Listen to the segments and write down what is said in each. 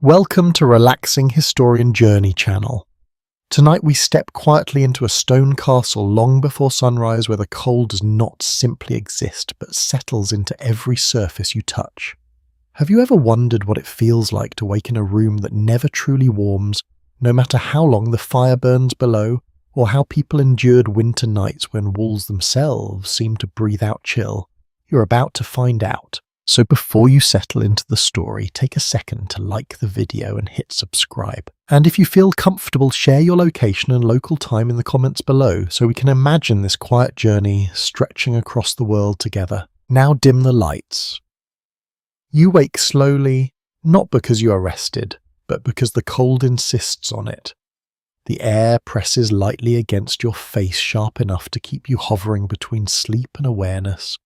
Welcome to Relaxing Historian Journey channel. Tonight we step quietly into a stone castle long before sunrise where the cold does not simply exist but settles into every surface you touch. Have you ever wondered what it feels like to wake in a room that never truly warms, no matter how long the fire burns below, or how people endured winter nights when walls themselves seem to breathe out chill? You're about to find out. So before you settle into the story, take a second to like the video and hit subscribe. And if you feel comfortable, share your location and local time in the comments below so we can imagine this quiet journey stretching across the world together. Now dim the lights. You wake slowly, not because you are rested, but because the cold insists on it. The air presses lightly against your face, sharp enough to keep you hovering between sleep and awareness.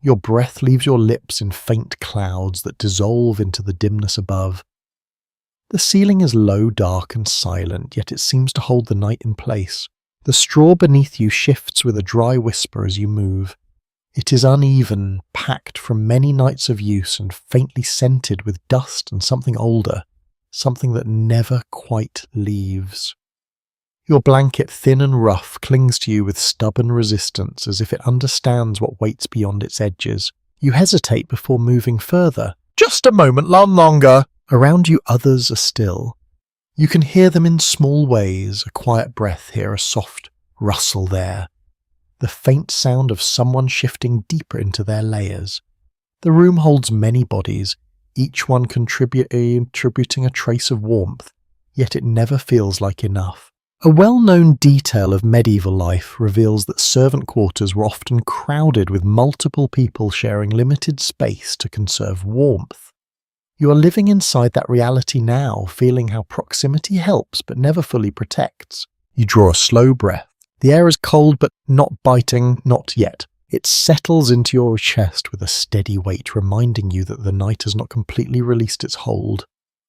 Your breath leaves your lips in faint clouds that dissolve into the dimness above. The ceiling is low, dark and silent, yet it seems to hold the night in place. The straw beneath you shifts with a dry whisper as you move. It is uneven, packed from many nights of use and faintly scented with dust and something older, something that never quite leaves. Your blanket, thin and rough, clings to you with stubborn resistance as if it understands what waits beyond its edges. You hesitate before moving further. Just a moment longer! Around you others are still. You can hear them in small ways, a quiet breath here, a soft rustle there. The faint sound of someone shifting deeper into their layers. The room holds many bodies, each one contributing a trace of warmth, yet it never feels like enough. A well-known detail of medieval life reveals that servant quarters were often crowded with multiple people sharing limited space to conserve warmth. You are living inside that reality now, feeling how proximity helps but never fully protects. You draw a slow breath. The air is cold but not biting, not yet. It settles into your chest with a steady weight, reminding you that the night has not completely released its hold.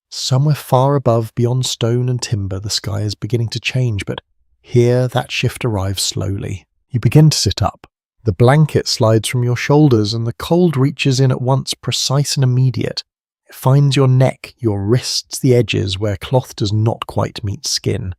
Somewhere far above, beyond stone and timber, the sky is beginning to change, but here that shift arrives slowly. You begin to sit up. The blanket slides from your shoulders and the cold reaches in at once, precise and immediate. It finds your neck, your wrists, the edges where cloth does not quite meet skin.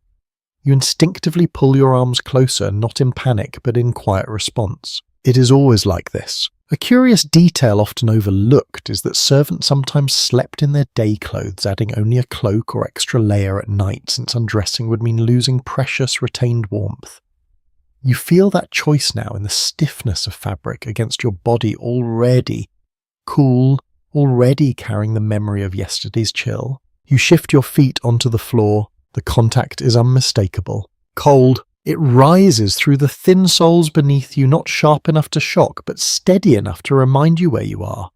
You instinctively pull your arms closer, not in panic, but in quiet response. It is always like this. A curious detail often overlooked is that servants sometimes slept in their day clothes, adding only a cloak or extra layer at night, since undressing would mean losing precious retained warmth. You feel that choice now in the stiffness of fabric against your body, already cool, already carrying the memory of yesterday's chill. You shift your feet onto the floor. The contact is unmistakable. Cold. It rises through the thin soles beneath you, not sharp enough to shock, but steady enough to remind you where you are.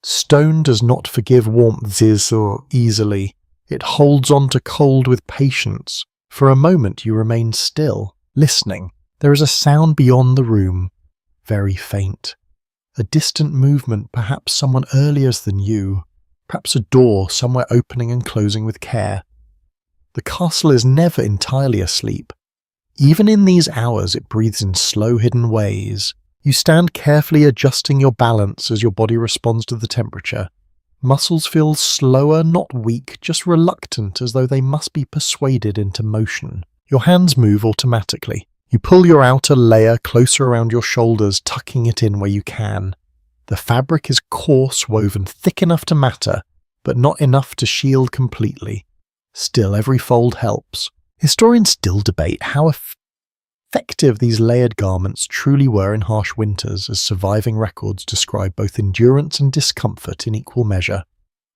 Stone does not forgive warmth so easily. It holds on to cold with patience. For a moment you remain still, listening. There is a sound beyond the room, very faint. A distant movement, perhaps someone earlier than you. Perhaps a door somewhere opening and closing with care. The castle is never entirely asleep. Even in these hours, it breathes in slow, hidden ways. You stand carefully adjusting your balance as your body responds to the temperature. Muscles feel slower, not weak, just reluctant, as though they must be persuaded into motion. Your hands move automatically. You pull your outer layer closer around your shoulders, tucking it in where you can. The fabric is coarse, woven thick enough to matter, but not enough to shield completely. Still, every fold helps. Historians still debate how effective these layered garments truly were in harsh winters, as surviving records describe both endurance and discomfort in equal measure.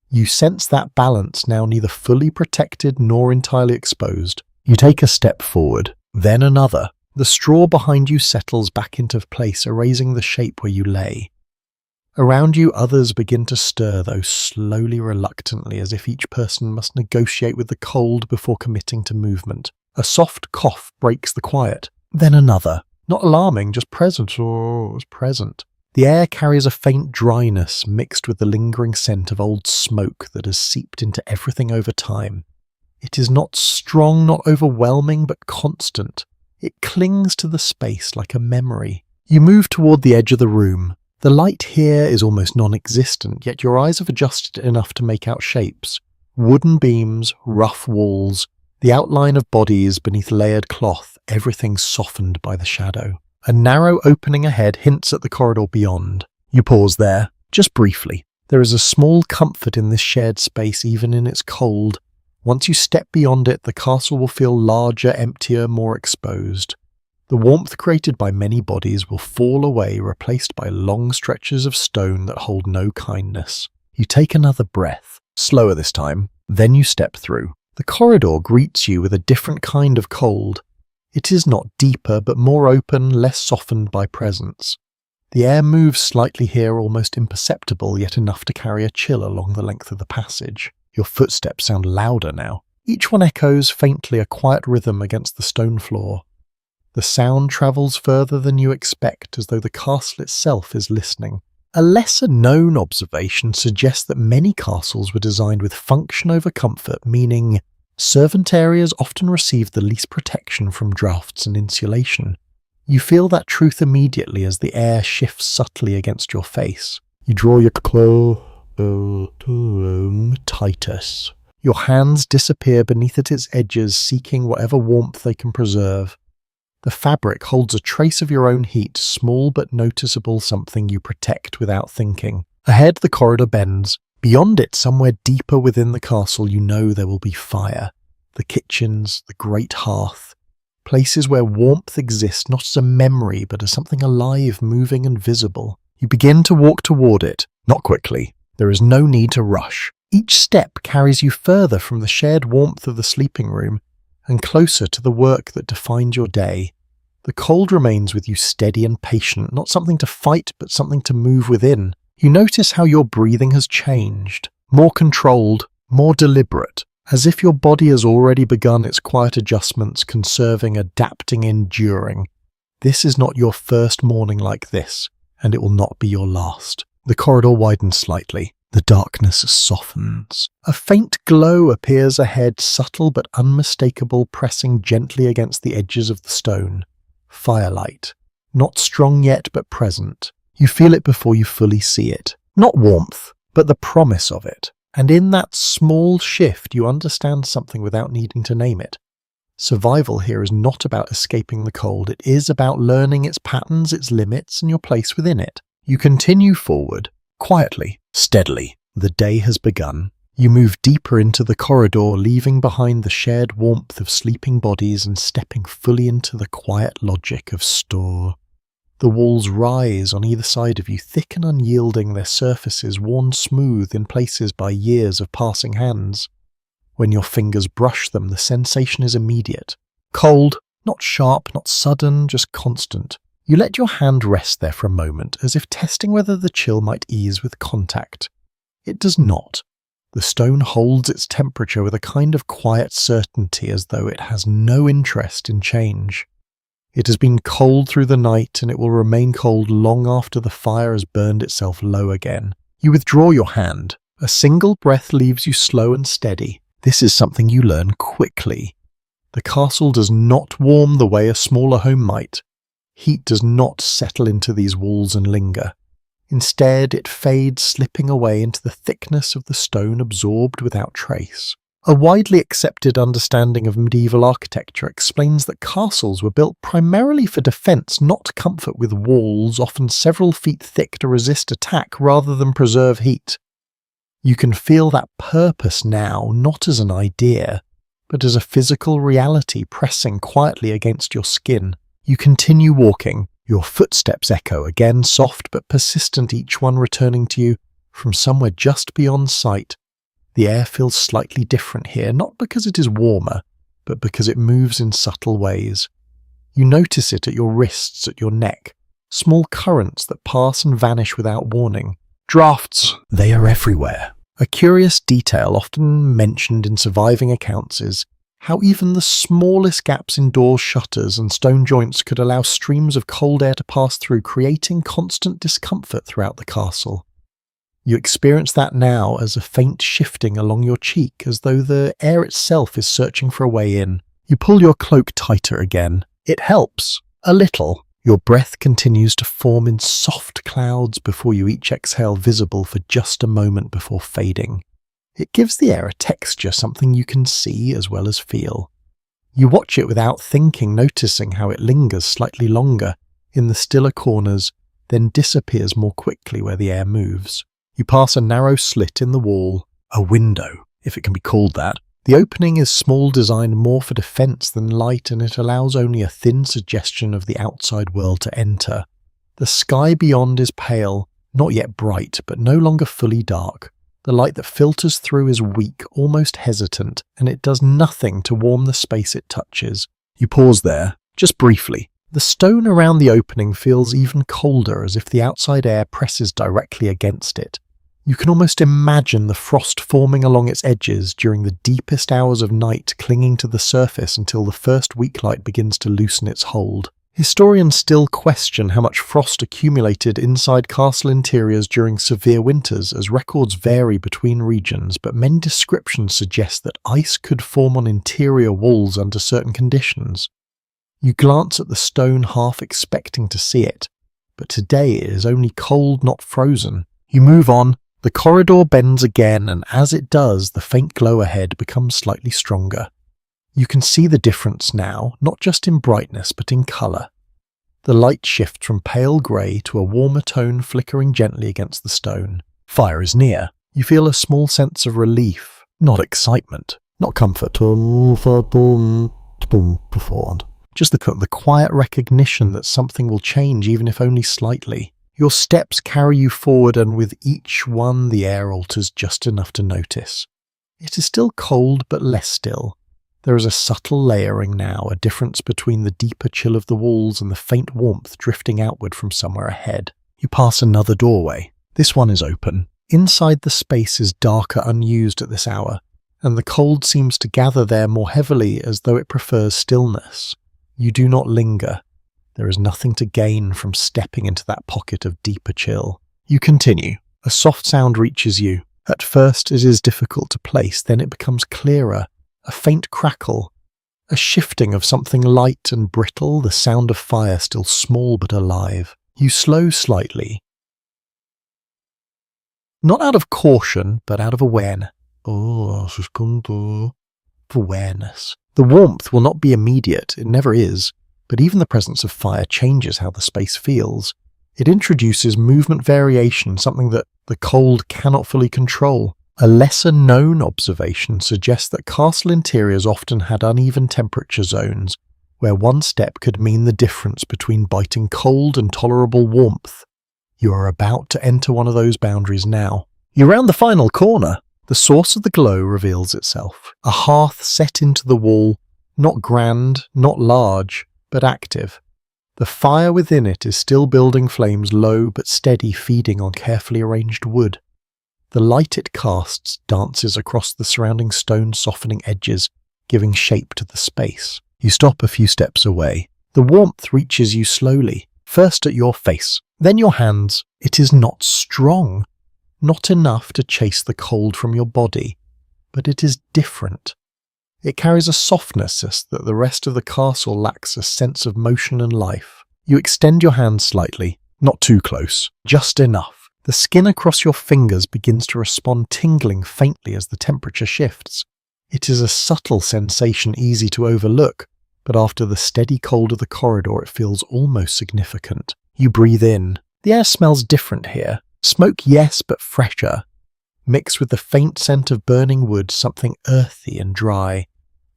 You sense that balance now, neither fully protected nor entirely exposed. You take a step forward, then another. The straw behind you settles back into place, erasing the shape where you lay. Around you others begin to stir, though slowly, reluctantly, as if each person must negotiate with the cold before committing to movement. A soft cough breaks the quiet. Then another. Not alarming, just present. The air carries a faint dryness mixed with the lingering scent of old smoke that has seeped into everything over time. It is not strong, not overwhelming, but constant. It clings to the space like a memory. You move toward the edge of the room. The light here is almost non-existent, yet your eyes have adjusted enough to make out shapes. Wooden beams, rough walls, the outline of bodies beneath layered cloth, everything softened by the shadow. A narrow opening ahead hints at the corridor beyond. You pause there, just briefly. There is a small comfort in this shared space even in its cold. Once you step beyond it, the castle will feel larger, emptier, more exposed. The warmth created by many bodies will fall away, replaced by long stretches of stone that hold no kindness. You take another breath, slower this time, then you step through. The corridor greets you with a different kind of cold. It is not deeper, but more open, less softened by presence. The air moves slightly here, almost imperceptible, yet enough to carry a chill along the length of the passage. Your footsteps sound louder now. Each one echoes faintly, a quiet rhythm against the stone floor. The sound travels further than you expect, as though the castle itself is listening. A lesser-known observation suggests that many castles were designed with function over comfort, meaning servant areas often receive the least protection from drafts and insulation. You feel that truth immediately as the air shifts subtly against your face. You draw your cloak titus. Your hands disappear beneath its edges, seeking whatever warmth they can preserve. The fabric holds a trace of your own heat, small but noticeable, something you protect without thinking. Ahead, the corridor bends. Beyond it, somewhere deeper within the castle, you know there will be fire. The kitchens, the great hearth. Places where warmth exists not as a memory, but as something alive, moving and visible. You begin to walk toward it, not quickly. There is no need to rush. Each step carries you further from the shared warmth of the sleeping room and closer to the work that defined your day. The cold remains with you steady and patient, not something to fight, but something to move within. You notice how your breathing has changed, more controlled, more deliberate, as if your body has already begun its quiet adjustments, conserving, adapting, enduring. This is not your first morning like this, and it will not be your last. The corridor widens slightly. The darkness softens. A faint glow appears ahead, subtle but unmistakable, pressing gently against the edges of the stone. Firelight. Not strong yet, but present. You feel it before you fully see it. Not warmth, but the promise of it. And in that small shift, you understand something without needing to name it. Survival here is not about escaping the cold. It is about learning its patterns, its limits, and your place within it. You continue forward, quietly, steadily. The day has begun. You move deeper into the corridor, leaving behind the shared warmth of sleeping bodies and stepping fully into the quiet logic of store. The walls rise on either side of you, thick and unyielding, their surfaces worn smooth in places by years of passing hands. When your fingers brush them, the sensation is immediate. Cold, not sharp, not sudden, just constant. You let your hand rest there for a moment, as if testing whether the chill might ease with contact. It does not. The stone holds its temperature with a kind of quiet certainty, as though it has no interest in change. It has been cold through the night, and it will remain cold long after the fire has burned itself low again. You withdraw your hand. A single breath leaves you slow and steady. This is something you learn quickly. The castle does not warm the way a smaller home might. Heat does not settle into these walls and linger. Instead, it fades, slipping away into the thickness of the stone, absorbed without trace. A widely accepted understanding of medieval architecture explains that castles were built primarily for defense, not comfort, with walls often several feet thick to resist attack rather than preserve heat. You can feel that purpose now, not as an idea, but as a physical reality pressing quietly against your skin. You continue walking. Your footsteps echo, again soft but persistent, each one returning to you from somewhere just beyond sight. The air feels slightly different here, not because it is warmer, but because it moves in subtle ways. You notice it at your wrists, at your neck, small currents that pass and vanish without warning. Drafts, they are everywhere. A curious detail often mentioned in surviving accounts is how even the smallest gaps in doors, shutters, and stone joints could allow streams of cold air to pass through, creating constant discomfort throughout the castle. You experience that now as a faint shifting along your cheek, as though the air itself is searching for a way in. You pull your cloak tighter again. It helps. A little. Your breath continues to form in soft clouds before you each exhale, visible for just a moment before fading. It gives the air a texture, something you can see as well as feel. You watch it without thinking, noticing how it lingers slightly longer in the stiller corners, then disappears more quickly where the air moves. You pass a narrow slit in the wall, a window, if it can be called that. The opening is small, designed more for defense than light, and it allows only a thin suggestion of the outside world to enter. The sky beyond is pale, not yet bright, but no longer fully dark. The light that filters through is weak, almost hesitant, and it does nothing to warm the space it touches. You pause there, just briefly. The stone around the opening feels even colder, as if the outside air presses directly against it. You can almost imagine the frost forming along its edges during the deepest hours of night, clinging to the surface until the first weak light begins to loosen its hold. Historians still question how much frost accumulated inside castle interiors during severe winters, as records vary between regions, but many descriptions suggest that ice could form on interior walls under certain conditions. You glance at the stone, half expecting to see it, but today it is only cold, not frozen. You move on. The corridor bends again, and as it does, the faint glow ahead becomes slightly stronger. You can see the difference now, not just in brightness, but in colour. The light shifts from pale grey to a warmer tone, flickering gently against the stone. Fire is near. You feel a small sense of relief, not excitement, not comfort, just the quiet recognition that something will change, even if only slightly. Your steps carry you forward, and with each one the air alters just enough to notice. It is still cold, but less still. There is a subtle layering now, a difference between the deeper chill of the walls and the faint warmth drifting outward from somewhere ahead. You pass another doorway. This one is open. Inside, the space is darker, unused at this hour, and the cold seems to gather there more heavily, as though it prefers stillness. You do not linger. There is nothing to gain from stepping into that pocket of deeper chill. You continue. A soft sound reaches you. At first it is difficult to place, then it becomes clearer. A faint crackle, a shifting of something light and brittle, the sound of fire still small but alive. You slow slightly. Not out of caution, but out of awareness. Awareness. The warmth will not be immediate, it never is, but even the presence of fire changes how the space feels. It introduces movement variation, something that the cold cannot fully control. A lesser-known observation suggests that castle interiors often had uneven temperature zones, where one step could mean the difference between biting cold and tolerable warmth. You are about to enter one of those boundaries now. You round the final corner. The source of the glow reveals itself. A hearth set into the wall, not grand, not large, but active. The fire within it is still building flames, low but steady, feeding on carefully arranged wood. The light it casts dances across the surrounding stone, softening edges, giving shape to the space. You stop a few steps away. The warmth reaches you slowly, first at your face, then your hands. It is not strong, not enough to chase the cold from your body, but it is different. It carries a softness that the rest of the castle lacks, a sense of motion and life. You extend your hand slightly, not too close, just enough. The skin across your fingers begins to respond, tingling faintly as the temperature shifts. It is a subtle sensation, easy to overlook, but after the steady cold of the corridor it feels almost significant. You breathe in. The air smells different here. Smoke, yes, but fresher. Mixed with the faint scent of burning wood, something earthy and dry.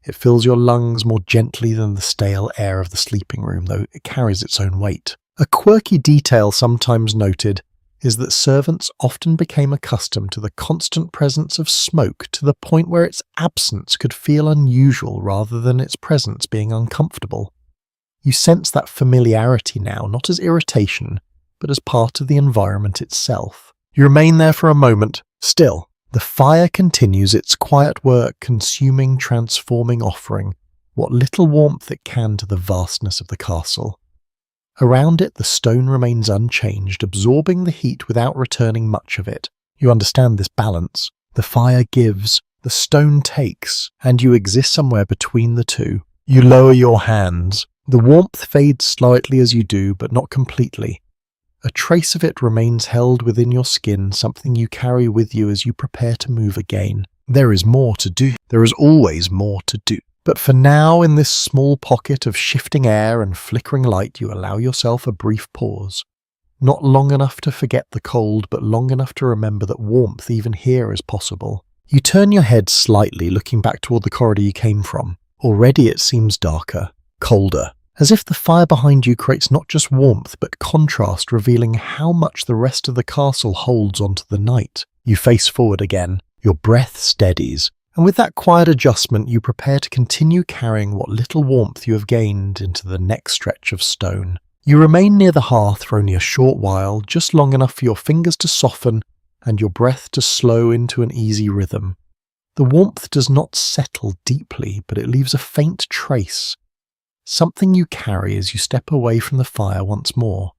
It fills your lungs more gently than the stale air of the sleeping room, though it carries its own weight. A quirky detail sometimes noted is that servants often became accustomed to the constant presence of smoke to the point where its absence could feel unusual rather than its presence being uncomfortable. You sense that familiarity now, not as irritation, but as part of the environment itself. You remain there for a moment, still. The fire continues its quiet work, consuming, transforming, offering what little warmth it can to the vastness of the castle. Around it, the stone remains unchanged, absorbing the heat without returning much of it. You understand this balance. The fire gives, the stone takes, and you exist somewhere between the two. You lower your hands. The warmth fades slightly as you do, but not completely. A trace of it remains held within your skin, something you carry with you as you prepare to move again. There is more to do. There is always more to do. But for now, in this small pocket of shifting air and flickering light, you allow yourself a brief pause. Not long enough to forget the cold, but long enough to remember that warmth even here is possible. You turn your head slightly, looking back toward the corridor you came from. Already it seems darker, colder, as if the fire behind you creates not just warmth, but contrast, revealing how much the rest of the castle holds onto the night. You face forward again. Your breath steadies, and with that quiet adjustment you prepare to continue carrying what little warmth you have gained into the next stretch of stone. You remain near the hearth for only a short while, just long enough for your fingers to soften and your breath to slow into an easy rhythm. The warmth does not settle deeply, but it leaves a faint trace, something you carry as you step away from the fire once more.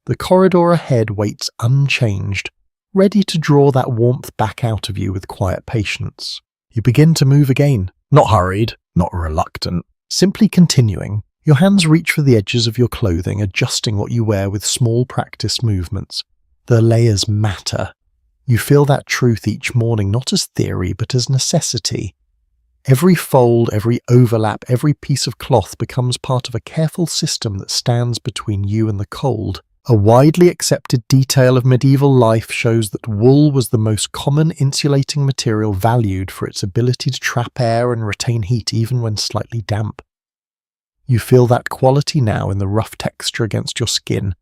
The corridor ahead waits unchanged, ready to draw that warmth back out of you with quiet patience. You begin to move again, not hurried, not reluctant, simply continuing. Your hands reach for the edges of your clothing, adjusting what you wear with small practiced movements. The layers matter. You feel that truth each morning, not as theory, but as necessity. Every fold, every overlap, every piece of cloth becomes part of a careful system that stands between you and the cold. A widely accepted detail of medieval life shows that wool was the most common insulating material, valued for its ability to trap air and retain heat even when slightly damp. You feel that quality now in the rough texture against your skin,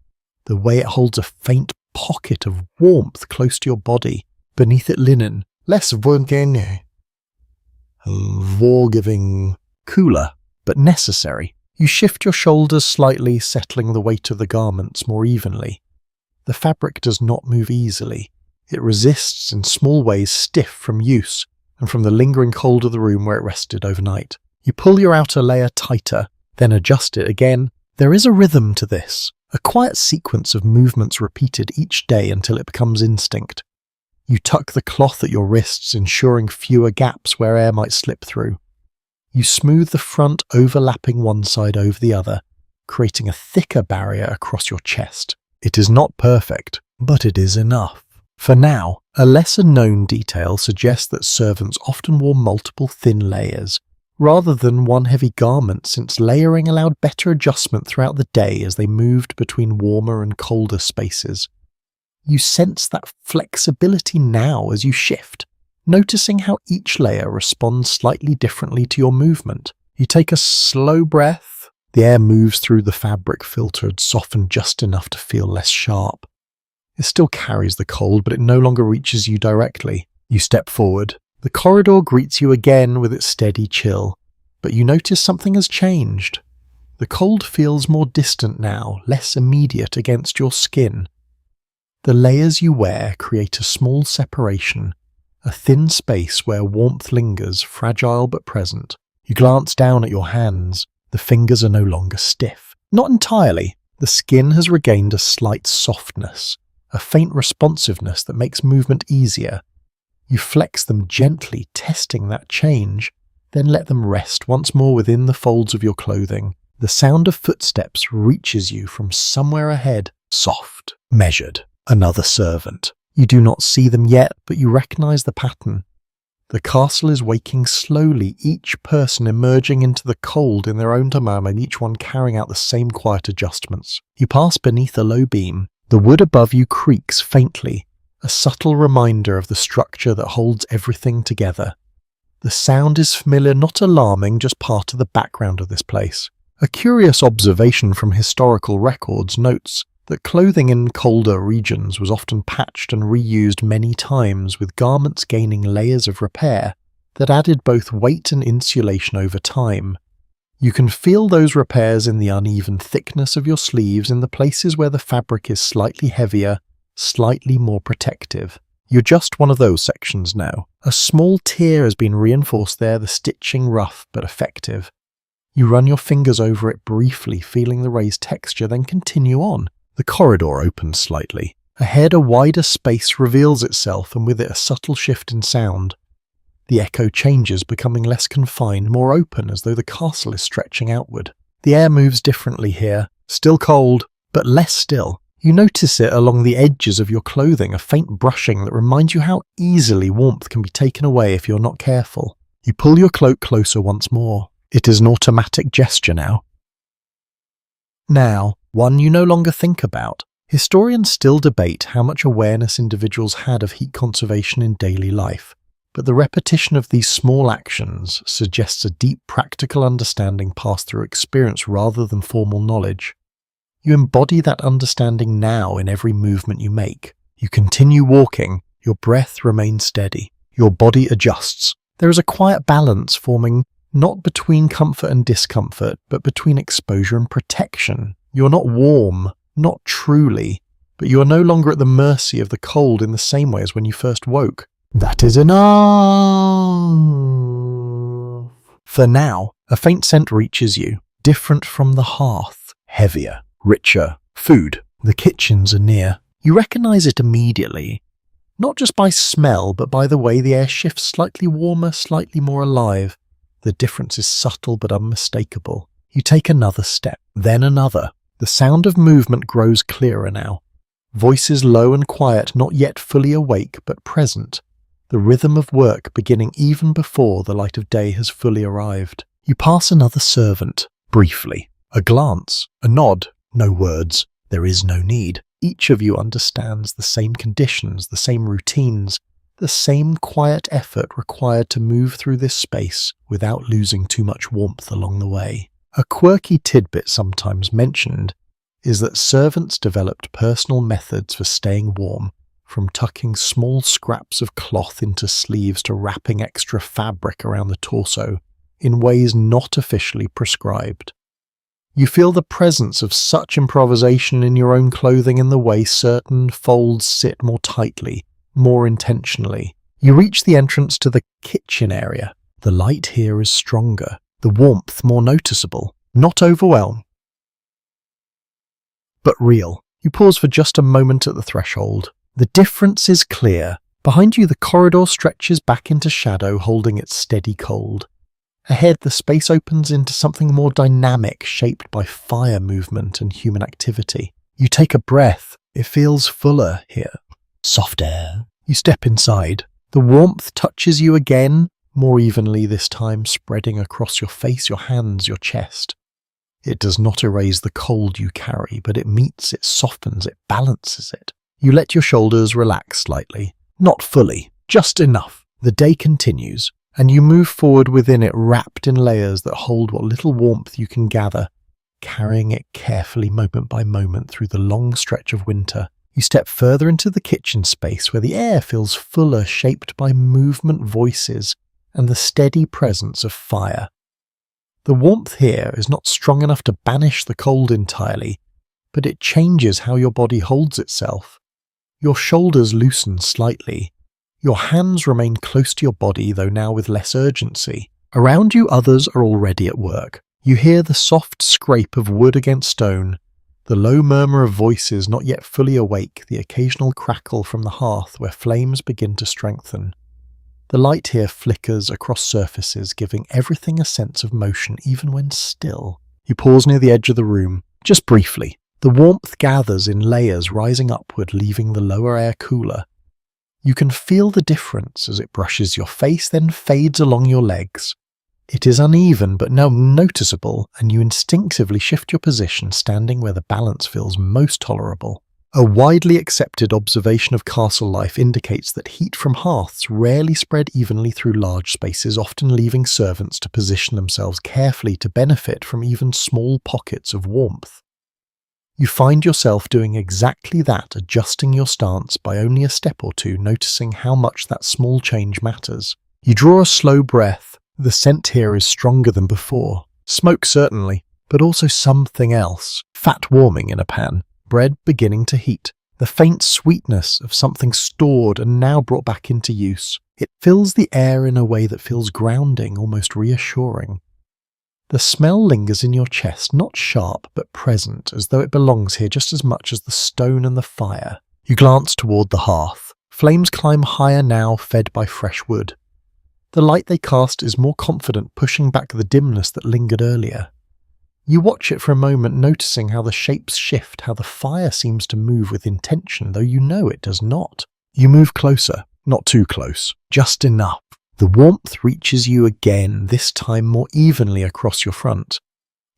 the way it holds a faint pocket of warmth close to your body. Beneath it linen, less war-giving, cooler, but necessary. You shift your shoulders slightly, settling the weight of the garments more evenly. The fabric does not move easily. It resists in small ways, stiff from use and from the lingering cold of the room where it rested overnight. You pull your outer layer tighter, then adjust it again. There is a rhythm to this, a quiet sequence of movements repeated each day until it becomes instinct. You tuck the cloth at your wrists, ensuring fewer gaps where air might slip through. You smooth the front, overlapping one side over the other, creating a thicker barrier across your chest. It is not perfect, but it is enough. For now, a lesser-known detail suggests that servants often wore multiple thin layers, rather than one heavy garment, since layering allowed better adjustment throughout the day as they moved between warmer and colder spaces. You sense that flexibility now as you shift, noticing how each layer responds slightly differently to your movement. You take a slow breath. The air moves through the fabric, filtered, softened just enough to feel less sharp. It still carries the cold, but it no longer reaches you directly. You step forward. The corridor greets you again with its steady chill, but you notice something has changed. The cold feels more distant now, less immediate against your skin. The layers you wear create a small separation, a thin space where warmth lingers, fragile but present. You glance down at your hands. The fingers are no longer stiff. Not entirely. The skin has regained a slight softness, a faint responsiveness that makes movement easier. You flex them gently, testing that change, then let them rest once more within the folds of your clothing. The sound of footsteps reaches you from somewhere ahead, soft, measured. Another servant. You do not see them yet, but you recognize the pattern. The castle is waking slowly, each person emerging into the cold in their own time and each one carrying out the same quiet adjustments. You pass beneath a low beam. The wood above you creaks faintly, a subtle reminder of the structure that holds everything together. The sound is familiar, not alarming, just part of the background of this place. A curious observation from historical records notes that clothing in colder regions was often patched and reused many times, with garments gaining layers of repair that added both weight and insulation over time. You can feel those repairs in the uneven thickness of your sleeves, in the places where the fabric is slightly heavier, slightly more protective. You're just one of those sections now. A small tear has been reinforced there, the stitching rough but effective. You run your fingers over it briefly, feeling the raised texture, then continue on. The corridor opens slightly. Ahead, a wider space reveals itself, and with it a subtle shift in sound. The echo changes, becoming less confined, more open, as though the castle is stretching outward. The air moves differently here, still cold, but less still. You notice it along the edges of your clothing, a faint brushing that reminds you how easily warmth can be taken away if you're not careful. You pull your cloak closer once more. It is an automatic gesture now. Now, one you no longer think about. Historians still debate how much awareness individuals had of heat conservation in daily life, but the repetition of these small actions suggests a deep practical understanding passed through experience rather than formal knowledge. You embody that understanding now in every movement you make. You continue walking, your breath remains steady, your body adjusts. There is a quiet balance forming not between comfort and discomfort, but between exposure and protection. You're not warm, not truly, but you are no longer at the mercy of the cold in the same way as when you first woke. That is enough. For now, a faint scent reaches you, different from the hearth, heavier, richer. Food. The kitchens are near. You recognize it immediately, not just by smell, but by the way the air shifts slightly warmer, slightly more alive. The difference is subtle but unmistakable. You take another step, then another. The sound of movement grows clearer now. Voices low and quiet, not yet fully awake, but present. The rhythm of work beginning even before the light of day has fully arrived. You pass another servant, briefly. A glance, a nod, no words. There is no need. Each of you understands the same conditions, the same routines, the same quiet effort required to move through this space without losing too much warmth along the way. A quirky tidbit sometimes mentioned is that servants developed personal methods for staying warm, from tucking small scraps of cloth into sleeves to wrapping extra fabric around the torso, in ways not officially prescribed. You feel the presence of such improvisation in your own clothing in the way certain folds sit more tightly, more intentionally. You reach the entrance to the kitchen area. The light here is stronger, the warmth more noticeable, not overwhelming, but real. You pause for just a moment at the threshold. The difference is clear. Behind you, the corridor stretches back into shadow, holding its steady cold. Ahead, the space opens into something more dynamic, shaped by fire movement and human activity. You take a breath. It feels fuller here. Soft air. You step inside. The warmth touches you again, more evenly this time, spreading across your face, your hands, your chest. It does not erase the cold you carry, but it meets, it softens, it balances it. You let your shoulders relax slightly. Not fully, just enough. The day continues, and you move forward within it, wrapped in layers that hold what little warmth you can gather, carrying it carefully moment by moment through the long stretch of winter. You step further into the kitchen space where the air feels fuller, shaped by movement, voices, and the steady presence of fire. The warmth here is not strong enough to banish the cold entirely, but it changes how your body holds itself. Your shoulders loosen slightly. Your hands remain close to your body, though now with less urgency. Around you, others are already at work. You hear the soft scrape of wood against stone, the low murmur of voices not yet fully awake, the occasional crackle from the hearth where flames begin to strengthen. The light here flickers across surfaces, giving everything a sense of motion even when still. You pause near the edge of the room, just briefly. The warmth gathers in layers rising upward, leaving the lower air cooler. You can feel the difference as it brushes your face, then fades along your legs. It is uneven but now noticeable, and you instinctively shift your position, standing where the balance feels most tolerable. A widely accepted observation of castle life indicates that heat from hearths rarely spread evenly through large spaces, often leaving servants to position themselves carefully to benefit from even small pockets of warmth. You find yourself doing exactly that, adjusting your stance by only a step or two, noticing how much that small change matters. You draw a slow breath. The scent here is stronger than before. Smoke certainly, but also something else. Fat warming in a pan. Bread beginning to heat. The faint sweetness of something stored and now brought back into use. It fills the air in a way that feels grounding, almost reassuring. The smell lingers in your chest, not sharp but present, as though it belongs here just as much as the stone and the fire. You glance toward the hearth. Flames climb higher now, fed by fresh wood. The light they cast is more confident, pushing back the dimness that lingered earlier. You watch it for a moment, noticing how the shapes shift, how the fire seems to move with intention, though you know it does not. You move closer, not too close, just enough. The warmth reaches you again, this time more evenly across your front.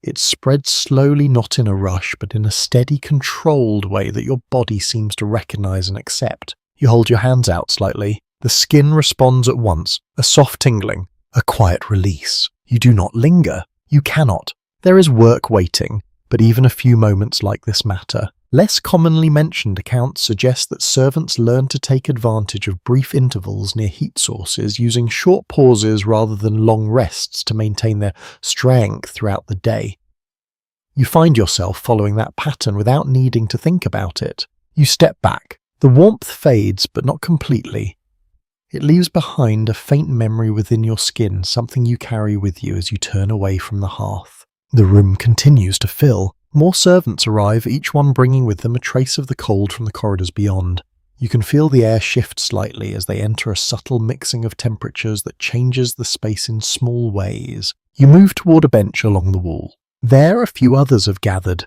It spreads slowly, not in a rush, but in a steady, controlled way that your body seems to recognize and accept. You hold your hands out slightly. The skin responds at once, a soft tingling, a quiet release. You do not linger. You cannot. There is work waiting, but even a few moments like this matter. Less commonly mentioned accounts suggest that servants learn to take advantage of brief intervals near heat sources, using short pauses rather than long rests to maintain their strength throughout the day. You find yourself following that pattern without needing to think about it. You step back. The warmth fades, but not completely. It leaves behind a faint memory within your skin, something you carry with you as you turn away from the hearth. The room continues to fill. More servants arrive, each one bringing with them a trace of the cold from the corridors beyond. You can feel the air shift slightly as they enter a subtle mixing of temperatures that changes the space in small ways. You move toward a bench along the wall. There a few others have gathered,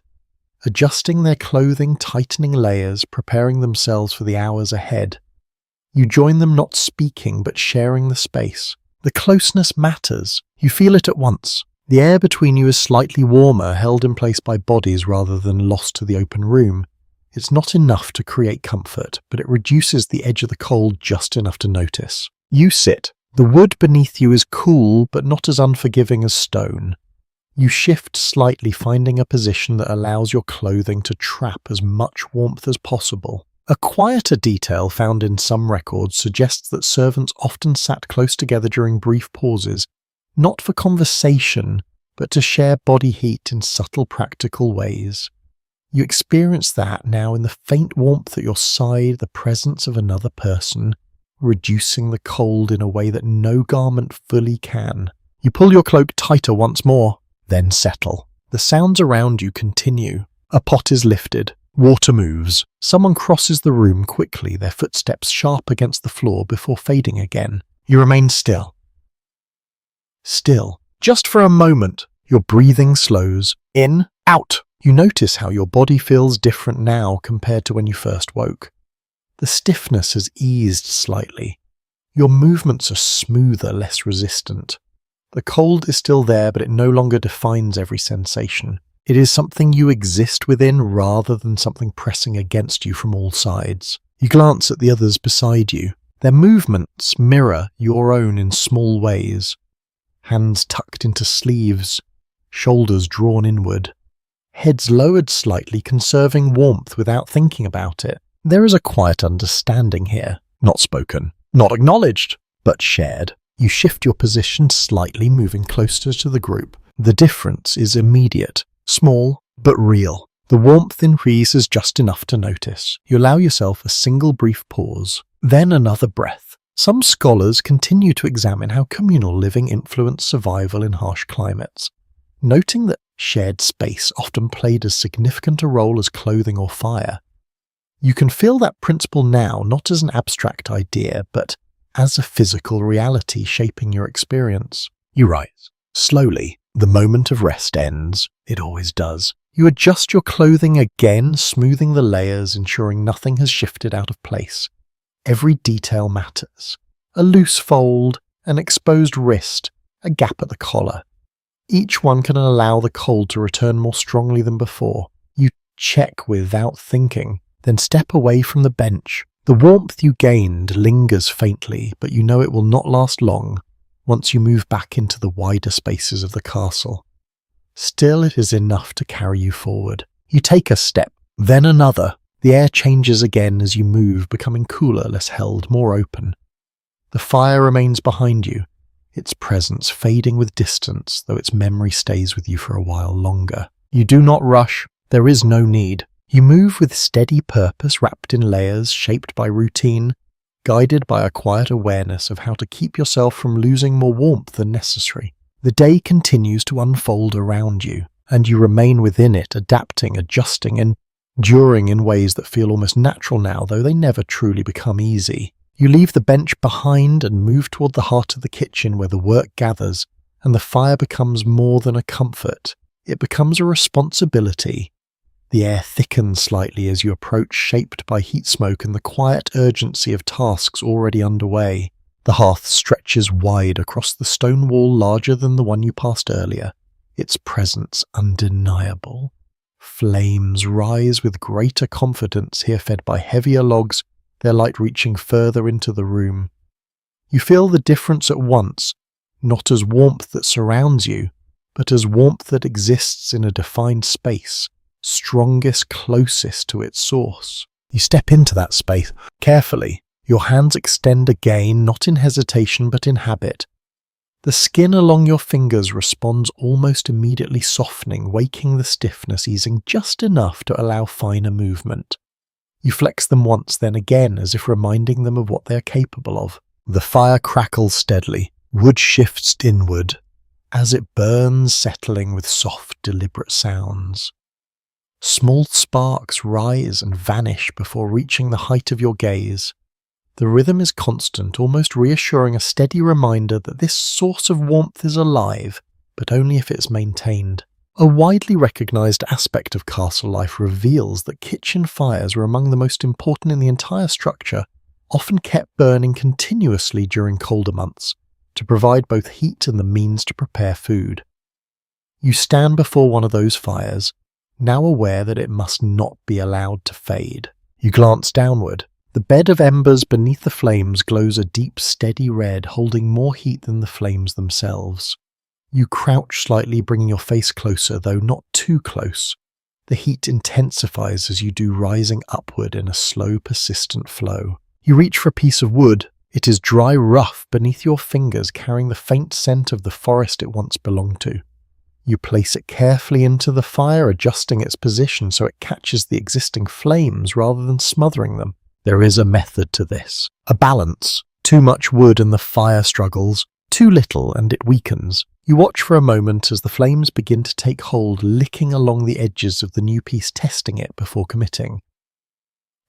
adjusting their clothing, tightening layers, preparing themselves for the hours ahead. You join them, not speaking, but sharing the space. The closeness matters. You feel it at once. The air between you is slightly warmer, held in place by bodies rather than lost to the open room. It's not enough to create comfort, but it reduces the edge of the cold just enough to notice. You sit. The wood beneath you is cool, but not as unforgiving as stone. You shift slightly, finding a position that allows your clothing to trap as much warmth as possible. A quieter detail found in some records suggests that servants often sat close together during brief pauses, not for conversation, but to share body heat in subtle, practical ways. You experience that now in the faint warmth at your side, the presence of another person, reducing the cold in a way that no garment fully can. You pull your cloak tighter once more, then settle. The sounds around you continue. A pot is lifted. Water moves. Someone crosses the room quickly, their footsteps sharp against the floor before fading again. You remain still. Still. Just for a moment. Your breathing slows. In, out. You notice how your body feels different now compared to when you first woke. The stiffness has eased slightly. Your movements are smoother, less resistant. The cold is still there, but it no longer defines every sensation. It is something you exist within rather than something pressing against you from all sides. You glance at the others beside you. Their movements mirror your own in small ways. Hands tucked into sleeves, shoulders drawn inward, heads lowered slightly, conserving warmth without thinking about it. There is a quiet understanding here, not spoken, not acknowledged, but shared. You shift your position slightly, moving closer to the group. The difference is immediate, small, but real. The warmth increases just enough to notice. You allow yourself a single brief pause, then another breath. Some scholars continue to examine how communal living influenced survival in harsh climates, noting that shared space often played as significant a role as clothing or fire. You can feel that principle now not as an abstract idea, but as a physical reality shaping your experience. You rise. Slowly, the moment of rest ends. It always does. You adjust your clothing again, smoothing the layers, ensuring nothing has shifted out of place. Every detail matters. A loose fold, an exposed wrist, a gap at the collar. Each one can allow the cold to return more strongly than before. You check without thinking, then step away from the bench. The warmth you gained lingers faintly, but you know it will not last long once you move back into the wider spaces of the castle. Still, it is enough to carry you forward. You take a step, then another. The air changes again as you move, becoming cooler, less held, more open. The fire remains behind you, its presence fading with distance, though its memory stays with you for a while longer. You do not rush. There is no need. You move with steady purpose, wrapped in layers, shaped by routine, guided by a quiet awareness of how to keep yourself from losing more warmth than necessary. The day continues to unfold around you, and you remain within it, adapting, adjusting, and enduring in ways that feel almost natural now, though they never truly become easy. You leave the bench behind and move toward the heart of the kitchen where the work gathers, and the fire becomes more than a comfort. It becomes a responsibility. The air thickens slightly as you approach, shaped by heat smoke and the quiet urgency of tasks already underway. The hearth stretches wide across the stone wall larger than the one you passed earlier, its presence undeniable. Flames rise with greater confidence here, fed by heavier logs, their light reaching further into the room. You feel the difference at once, not as warmth that surrounds you, but as warmth that exists in a defined space, strongest closest to its source. You step into that space carefully. Your hands extend again, not in hesitation but in habit. The skin along your fingers responds almost immediately, softening, waking the stiffness, easing just enough to allow finer movement. You flex them once, then again, as if reminding them of what they are capable of. The fire crackles steadily. Wood shifts inward, as it burns, settling with soft, deliberate sounds. Small sparks rise and vanish before reaching the height of your gaze. The rhythm is constant, almost reassuring, a steady reminder that this source of warmth is alive, but only if it's maintained. A widely recognized aspect of castle life reveals that kitchen fires were among the most important in the entire structure, often kept burning continuously during colder months, to provide both heat and the means to prepare food. You stand before one of those fires, now aware that it must not be allowed to fade. You glance downward. The bed of embers beneath the flames glows a deep, steady red, holding more heat than the flames themselves. You crouch slightly, bringing your face closer, though not too close. The heat intensifies as you do, rising upward in a slow, persistent flow. You reach for a piece of wood. It is dry, rough beneath your fingers, carrying the faint scent of the forest it once belonged to. You place it carefully into the fire, adjusting its position so it catches the existing flames rather than smothering them. There is a method to this, a balance. Too much wood and the fire struggles, too little and it weakens. You watch for a moment as the flames begin to take hold, licking along the edges of the new piece, testing it before committing.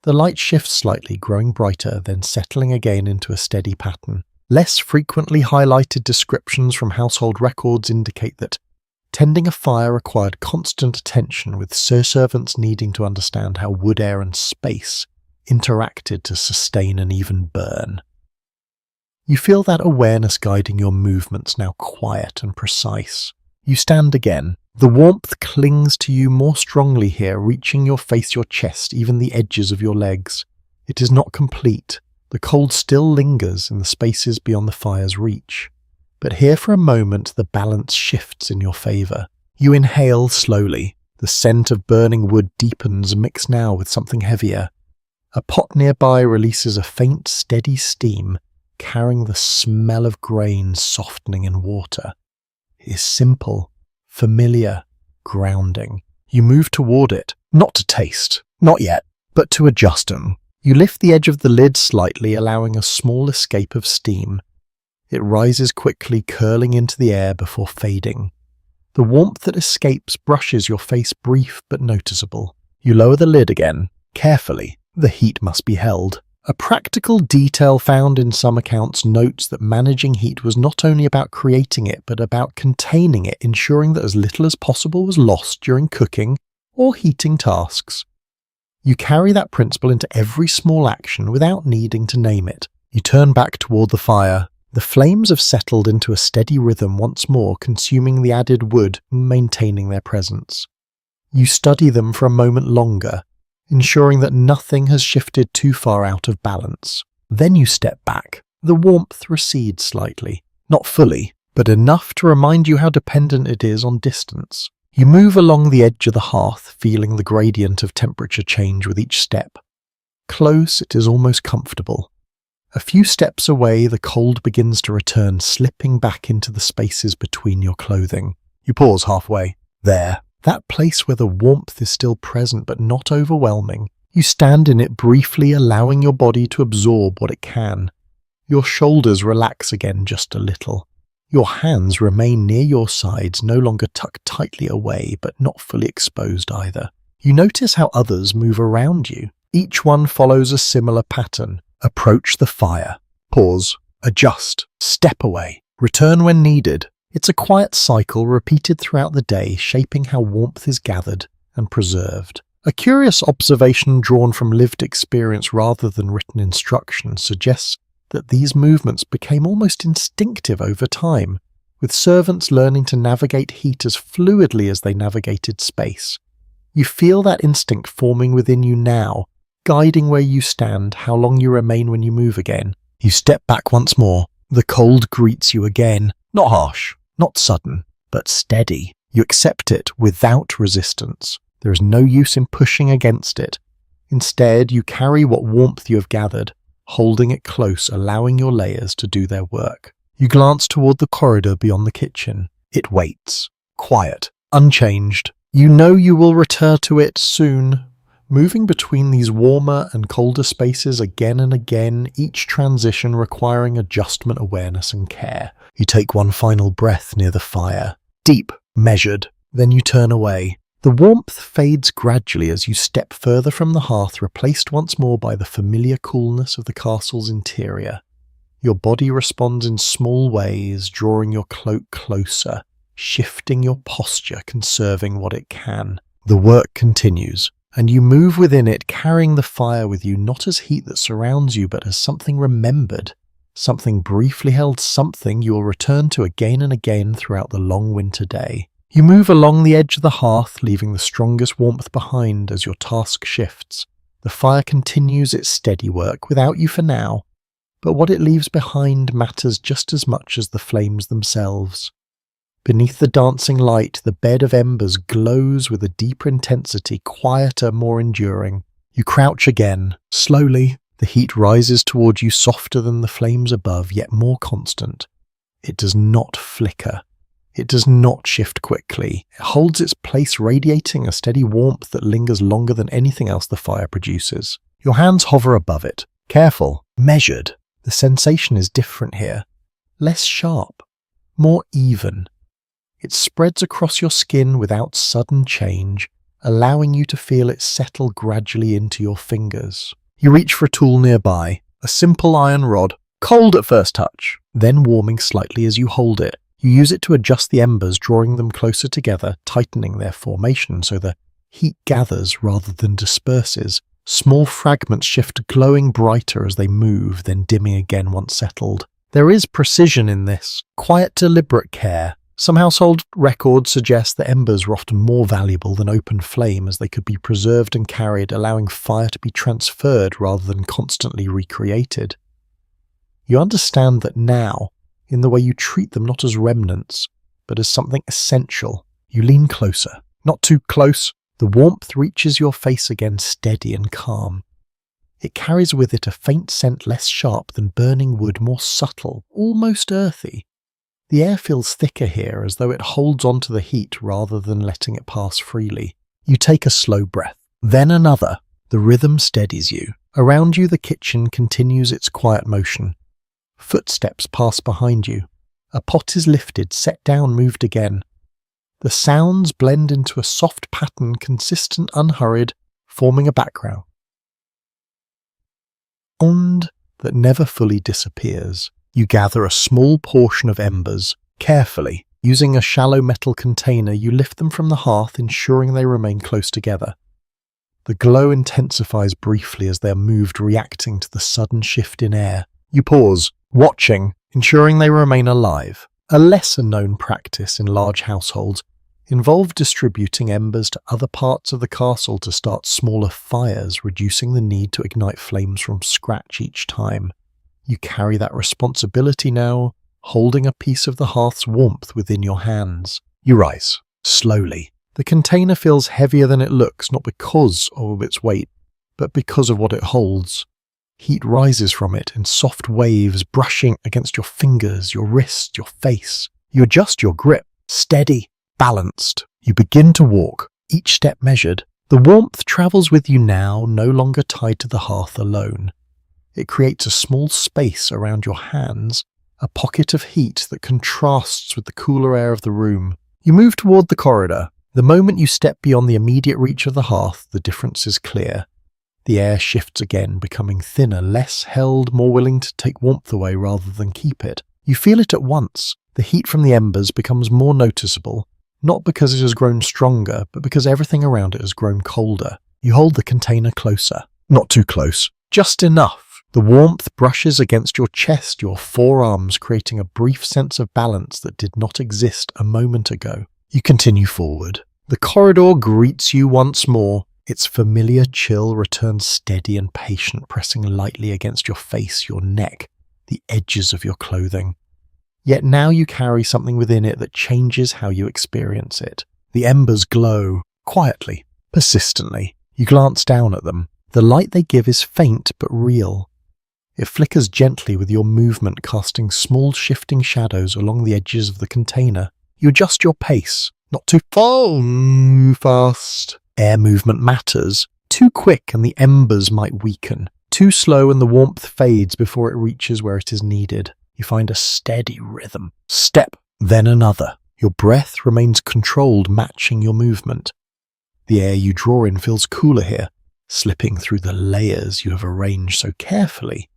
The light shifts slightly, growing brighter, then settling again into a steady pattern. Less frequently highlighted descriptions from household records indicate that tending a fire required constant attention, with servants needing to understand how wood, air and space interacted to sustain and even burn. You feel that awareness guiding your movements, now quiet and precise. You stand again. The warmth clings to you more strongly here, reaching your face, your chest, even the edges of your legs. It is not complete. The cold still lingers in the spaces beyond the fire's reach. But here for a moment the balance shifts in your favour. You inhale slowly. The scent of burning wood deepens, mixed now with something heavier. A pot nearby releases a faint, steady steam, carrying the smell of grain softening in water. It is simple, familiar, grounding. You move toward it, not to taste, not yet, but to adjust them. You lift the edge of the lid slightly, allowing a small escape of steam. It rises quickly, curling into the air before fading. The warmth that escapes brushes your face, brief but noticeable. You lower the lid again, carefully. The heat must be held. A practical detail found in some accounts notes that managing heat was not only about creating it, but about containing it, ensuring that as little as possible was lost during cooking or heating tasks. You carry that principle into every small action without needing to name it. You turn back toward the fire. The flames have settled into a steady rhythm once more, consuming the added wood, maintaining their presence. You study them for a moment longer, ensuring that nothing has shifted too far out of balance. Then you step back. The warmth recedes slightly, not fully, but enough to remind you how dependent it is on distance. You move along the edge of the hearth, feeling the gradient of temperature change with each step. Close, it is almost comfortable. A few steps away, the cold begins to return, slipping back into the spaces between your clothing. You pause halfway. There. That place where the warmth is still present but not overwhelming. You stand in it briefly, allowing your body to absorb what it can. Your shoulders relax again just a little. Your hands remain near your sides, no longer tucked tightly away, but not fully exposed either. You notice how others move around you. Each one follows a similar pattern. Approach the fire. Pause. Adjust. Step away. Return when needed. It's a quiet cycle repeated throughout the day, shaping how warmth is gathered and preserved. A curious observation drawn from lived experience rather than written instruction suggests that these movements became almost instinctive over time, with servants learning to navigate heat as fluidly as they navigated space. You feel that instinct forming within you now, guiding where you stand, how long you remain when you move again. You step back once more. The cold greets you again, not harsh, not sudden, but steady. You accept it without resistance. There is no use in pushing against it. Instead, you carry what warmth you have gathered, holding it close, allowing your layers to do their work. You glance toward the corridor beyond the kitchen. It waits, quiet, unchanged. You know you will return to it soon. Moving between these warmer and colder spaces again and again, each transition requiring adjustment, awareness and care. You take one final breath near the fire. Deep, measured, then you turn away. The warmth fades gradually as you step further from the hearth, replaced once more by the familiar coolness of the castle's interior. Your body responds in small ways, drawing your cloak closer, shifting your posture, conserving what it can. The work continues, and you move within it, carrying the fire with you, not as heat that surrounds you, but as something remembered, something briefly held, something you will return to again and again throughout the long winter day. You move along the edge of the hearth, leaving the strongest warmth behind as your task shifts. The fire continues its steady work without you for now, but what it leaves behind matters just as much as the flames themselves. Beneath the dancing light, the bed of embers glows with a deeper intensity, quieter, more enduring. You crouch again. Slowly, the heat rises toward you, softer than the flames above, yet more constant. It does not flicker. It does not shift quickly. It holds its place, radiating a steady warmth that lingers longer than anything else the fire produces. Your hands hover above it, careful, measured. The sensation is different here. Less sharp, more even. It spreads across your skin without sudden change, allowing you to feel it settle gradually into your fingers. You reach for a tool nearby, a simple iron rod, cold at first touch, then warming slightly as you hold it. You use it to adjust the embers, drawing them closer together, tightening their formation so the heat gathers rather than disperses. Small fragments shift, glowing brighter as they move, then dimming again once settled. There is precision in this, quiet, deliberate care. Some household records suggest that embers were often more valuable than open flame, as they could be preserved and carried, allowing fire to be transferred rather than constantly recreated. You understand that now, in the way you treat them not as remnants, but as something essential. You lean closer, not too close. The warmth reaches your face again, steady and calm. It carries with it a faint scent less sharp than burning wood, more subtle, almost earthy. The air feels thicker here, as though it holds on to the heat rather than letting it pass freely. You take a slow breath, then another. The rhythm steadies you. Around you, the kitchen continues its quiet motion. Footsteps pass behind you. A pot is lifted, set down, moved again. The sounds blend into a soft pattern, consistent, unhurried, forming a background. And that never fully disappears. You gather a small portion of embers. Carefully, using a shallow metal container, you lift them from the hearth, ensuring they remain close together. The glow intensifies briefly as they are moved, reacting to the sudden shift in air. You pause, watching, ensuring they remain alive. A lesser-known practice in large households involved distributing embers to other parts of the castle to start smaller fires, reducing the need to ignite flames from scratch each time. You carry that responsibility now, holding a piece of the hearth's warmth within your hands. You rise, slowly. The container feels heavier than it looks, not because of its weight, but because of what it holds. Heat rises from it in soft waves, brushing against your fingers, your wrist, your face. You adjust your grip, steady, balanced. You begin to walk, each step measured. The warmth travels with you now, no longer tied to the hearth alone. It creates a small space around your hands, a pocket of heat that contrasts with the cooler air of the room. You move toward the corridor. The moment you step beyond the immediate reach of the hearth, the difference is clear. The air shifts again, becoming thinner, less held, more willing to take warmth away rather than keep it. You feel it at once. The heat from the embers becomes more noticeable, not because it has grown stronger, but because everything around it has grown colder. You hold the container closer. Not too close. Just enough. The warmth brushes against your chest, your forearms, creating a brief sense of balance that did not exist a moment ago. You continue forward. The corridor greets you once more. Its familiar chill returns steady and patient, pressing lightly against your face, your neck, the edges of your clothing. Yet now you carry something within it that changes how you experience it. The embers glow, quietly, persistently. You glance down at them. The light they give is faint but real. It flickers gently with your movement, casting small shifting shadows along the edges of the container. You adjust your pace, not too fast. Air movement matters. Too quick and the embers might weaken. Too slow and the warmth fades before it reaches where it is needed. You find a steady rhythm. Step, then another. Your breath remains controlled, matching your movement. The air you draw in feels cooler here, slipping through the layers you have arranged so carefully.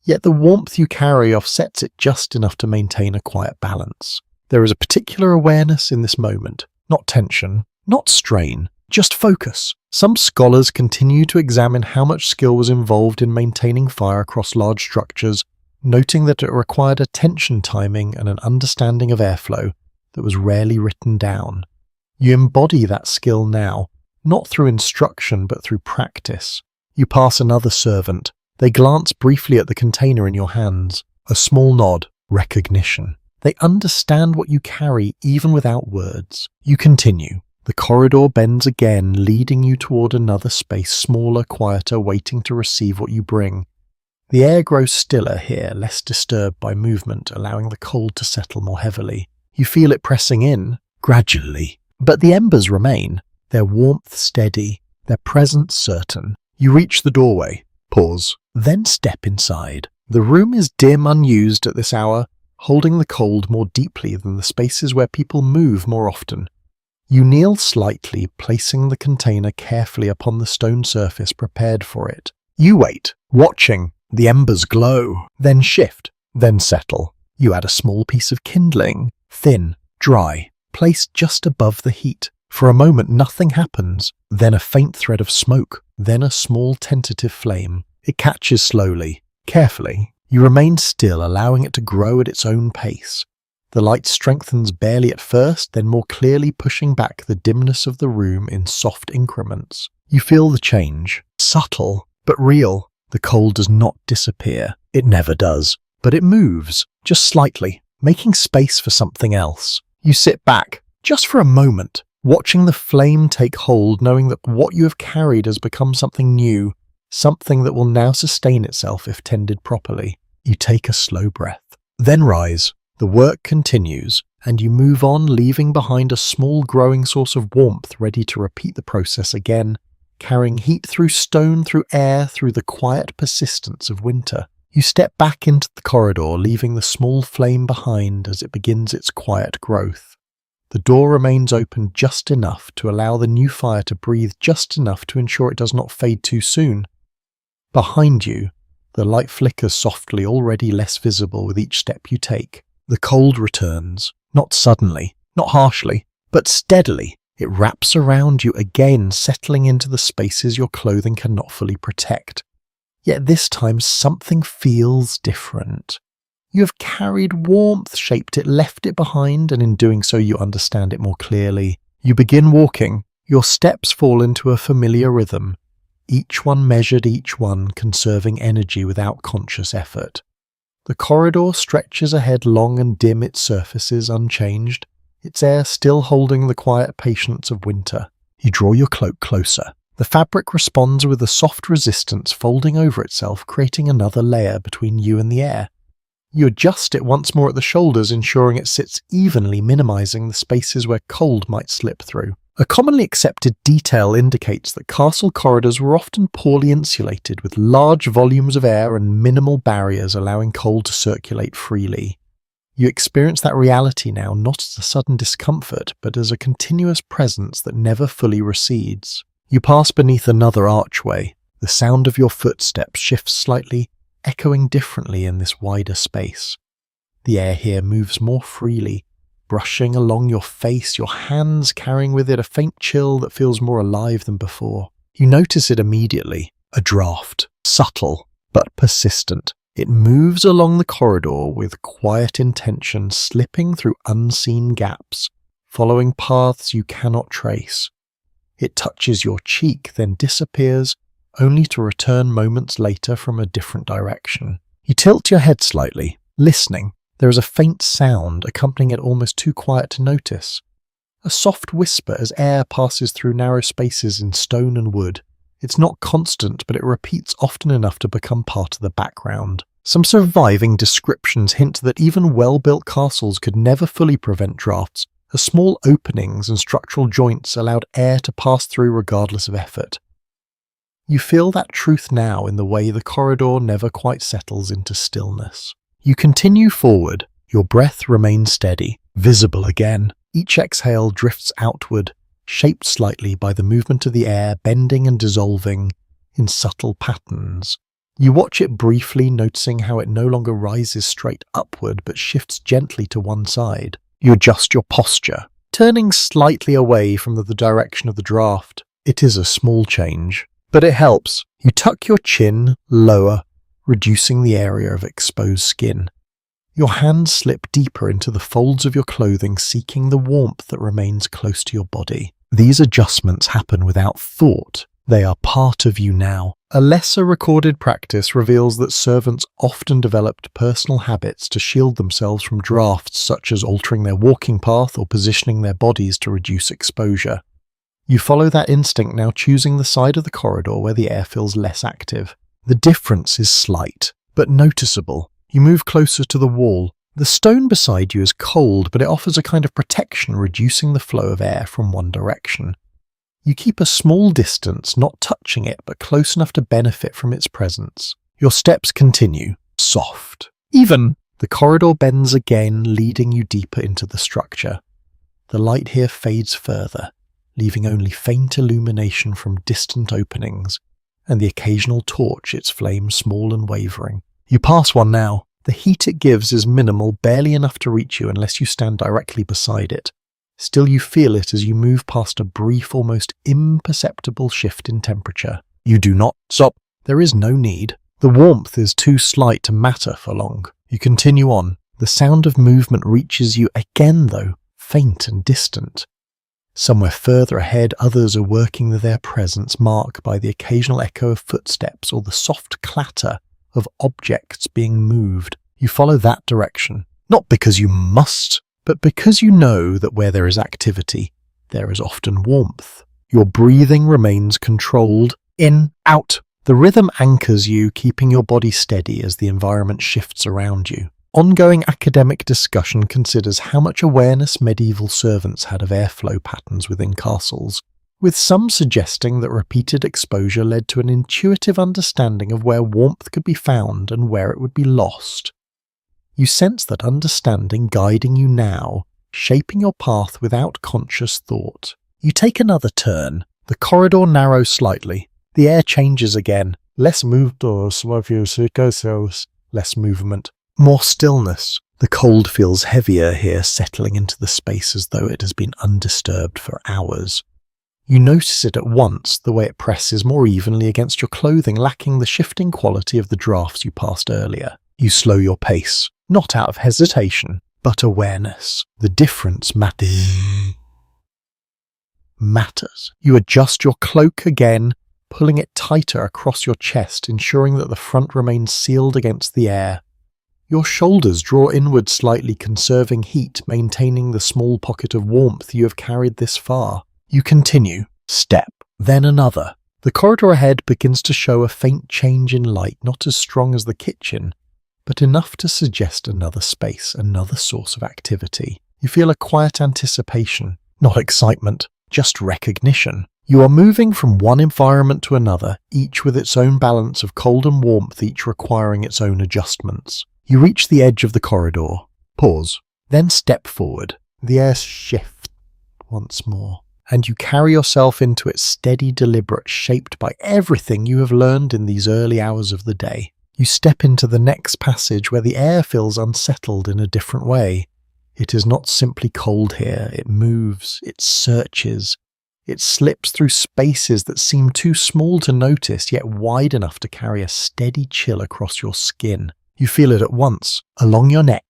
Yet the warmth you carry offsets it just enough to maintain a quiet balance. There is a particular awareness in this moment, not tension, not strain, just focus. Some scholars continue to examine how much skill was involved in maintaining fire across large structures, noting that it required attention timing and an understanding of airflow that was rarely written down. You embody that skill now, not through instruction but through practice. You pass another servant. They glance briefly at the container in your hands. A small nod, recognition. They understand what you carry even without words. You continue. The corridor bends again, leading you toward another space, smaller, quieter, waiting to receive what you bring. The air grows stiller here, less disturbed by movement, allowing the cold to settle more heavily. You feel it pressing in, gradually. But the embers remain, their warmth steady, their presence certain. You reach the doorway. Pause. Then step inside. The room is dim, unused at this hour, holding the cold more deeply than the spaces where people move more often. You kneel slightly, placing the container carefully upon the stone surface prepared for it. You wait, watching. The embers glow, then shift, then settle. You add a small piece of kindling, thin, dry, placed just above the heat. For a moment nothing happens, then a faint thread of smoke, then a small tentative flame. It catches slowly, carefully. You remain still, allowing it to grow at its own pace. The light strengthens barely at first, then more clearly pushing back the dimness of the room in soft increments. You feel the change, subtle but real. The cold does not disappear. It never does. But it moves, just slightly, making space for something else. You sit back, just for a moment, watching the flame take hold, knowing that what you have carried has become something new, something that will now sustain itself if tended properly. You take a slow breath, then rise. The work continues, and you move on, leaving behind a small growing source of warmth ready to repeat the process again, carrying heat through stone, through air, through the quiet persistence of winter. You step back into the corridor, leaving the small flame behind as it begins its quiet growth. The door remains open just enough to allow the new fire to breathe just enough to ensure it does not fade too soon. Behind you, the light flickers softly, already less visible with each step you take. The cold returns, not suddenly, not harshly, but steadily. It wraps around you again, settling into the spaces your clothing cannot fully protect. Yet this time something feels different. You have carried warmth, shaped it, left it behind, and in doing so you understand it more clearly. You begin walking. Your steps fall into a familiar rhythm, each one measured, each one conserving energy without conscious effort. The corridor stretches ahead long and dim, its surfaces unchanged, its air still holding the quiet patience of winter. You draw your cloak closer. The fabric responds with a soft resistance, folding over itself, creating another layer between you and the air. You adjust it once more at the shoulders, ensuring it sits evenly, minimizing the spaces where cold might slip through. A commonly accepted detail indicates that castle corridors were often poorly insulated, with large volumes of air and minimal barriers allowing cold to circulate freely. You experience that reality now not as a sudden discomfort, but as a continuous presence that never fully recedes. You pass beneath another archway. The sound of your footsteps shifts slightly, echoing differently in this wider space. The air here moves more freely, brushing along your face, your hands carrying with it a faint chill that feels more alive than before. You notice it immediately. A draft, subtle but persistent. It moves along the corridor with quiet intention, slipping through unseen gaps, following paths you cannot trace. It touches your cheek, then disappears, only to return moments later from a different direction. You tilt your head slightly, listening. There is a faint sound, accompanying it almost too quiet to notice. A soft whisper as air passes through narrow spaces in stone and wood. It's not constant, but it repeats often enough to become part of the background. Some surviving descriptions hint that even well-built castles could never fully prevent drafts, as small openings and structural joints allowed air to pass through regardless of effort. You feel that truth now in the way the corridor never quite settles into stillness. You continue forward, your breath remains steady, visible again. Each exhale drifts outward, shaped slightly by the movement of the air, bending and dissolving in subtle patterns. You watch it briefly, noticing how it no longer rises straight upward but shifts gently to one side. You adjust your posture, turning slightly away from the direction of the draft. It is a small change, but it helps. You tuck your chin lower, reducing the area of exposed skin. Your hands slip deeper into the folds of your clothing, seeking the warmth that remains close to your body. These adjustments happen without thought. They are part of you now. A lesser recorded practice reveals that servants often developed personal habits to shield themselves from drafts, such as altering their walking path or positioning their bodies to reduce exposure. You follow that instinct now, choosing the side of the corridor where the air feels less active. The difference is slight, but noticeable. You move closer to the wall. The stone beside you is cold, but it offers a kind of protection, reducing the flow of air from one direction. You keep a small distance, not touching it, but close enough to benefit from its presence. Your steps continue, soft. Even. The corridor bends again, leading you deeper into the structure. The light here fades further, leaving only faint illumination from distant openings, and the occasional torch, its flame small and wavering. You pass one now. The heat it gives is minimal, barely enough to reach you unless you stand directly beside it. Still, you feel it as you move past a brief, almost imperceptible shift in temperature. You do not stop. There is no need. The warmth is too slight to matter for long. You continue on. The sound of movement reaches you again, though, faint and distant. Somewhere further ahead, others are working their presence, marked by the occasional echo of footsteps or the soft clatter of objects being moved. You follow that direction, not because you must, but because you know that where there is activity, there is often warmth. Your breathing remains controlled, in, out. The rhythm anchors you, keeping your body steady as the environment shifts around you. Ongoing academic discussion considers how much awareness medieval servants had of airflow patterns within castles, with some suggesting that repeated exposure led to an intuitive understanding of where warmth could be found and where it would be lost. You sense that understanding guiding you now, shaping your path without conscious thought. You take another turn. The corridor narrows slightly. The air changes again. Less movement, less movement. More stillness. The cold feels heavier here, settling into the space as though it has been undisturbed for hours. You notice it at once, the way it presses more evenly against your clothing, lacking the shifting quality of the drafts you passed earlier. You slow your pace, not out of hesitation, but awareness. The difference matters. You adjust your cloak again, pulling it tighter across your chest, ensuring that the front remains sealed against the air. Your shoulders draw inward slightly, conserving heat, maintaining the small pocket of warmth you have carried this far. You continue, step, then another. The corridor ahead begins to show a faint change in light, not as strong as the kitchen, but enough to suggest another space, another source of activity. You feel a quiet anticipation, not excitement, just recognition. You are moving from one environment to another, each with its own balance of cold and warmth, each requiring its own adjustments. You reach the edge of the corridor. Pause. Then step forward. The air shifts once more, and you carry yourself into its steady, deliberate, shaped by everything you have learned in these early hours of the day. You step into the next passage where the air feels unsettled in a different way. It is not simply cold here, it moves, it searches. It slips through spaces that seem too small to notice, yet wide enough to carry a steady chill across your skin. You feel it at once, along your neck,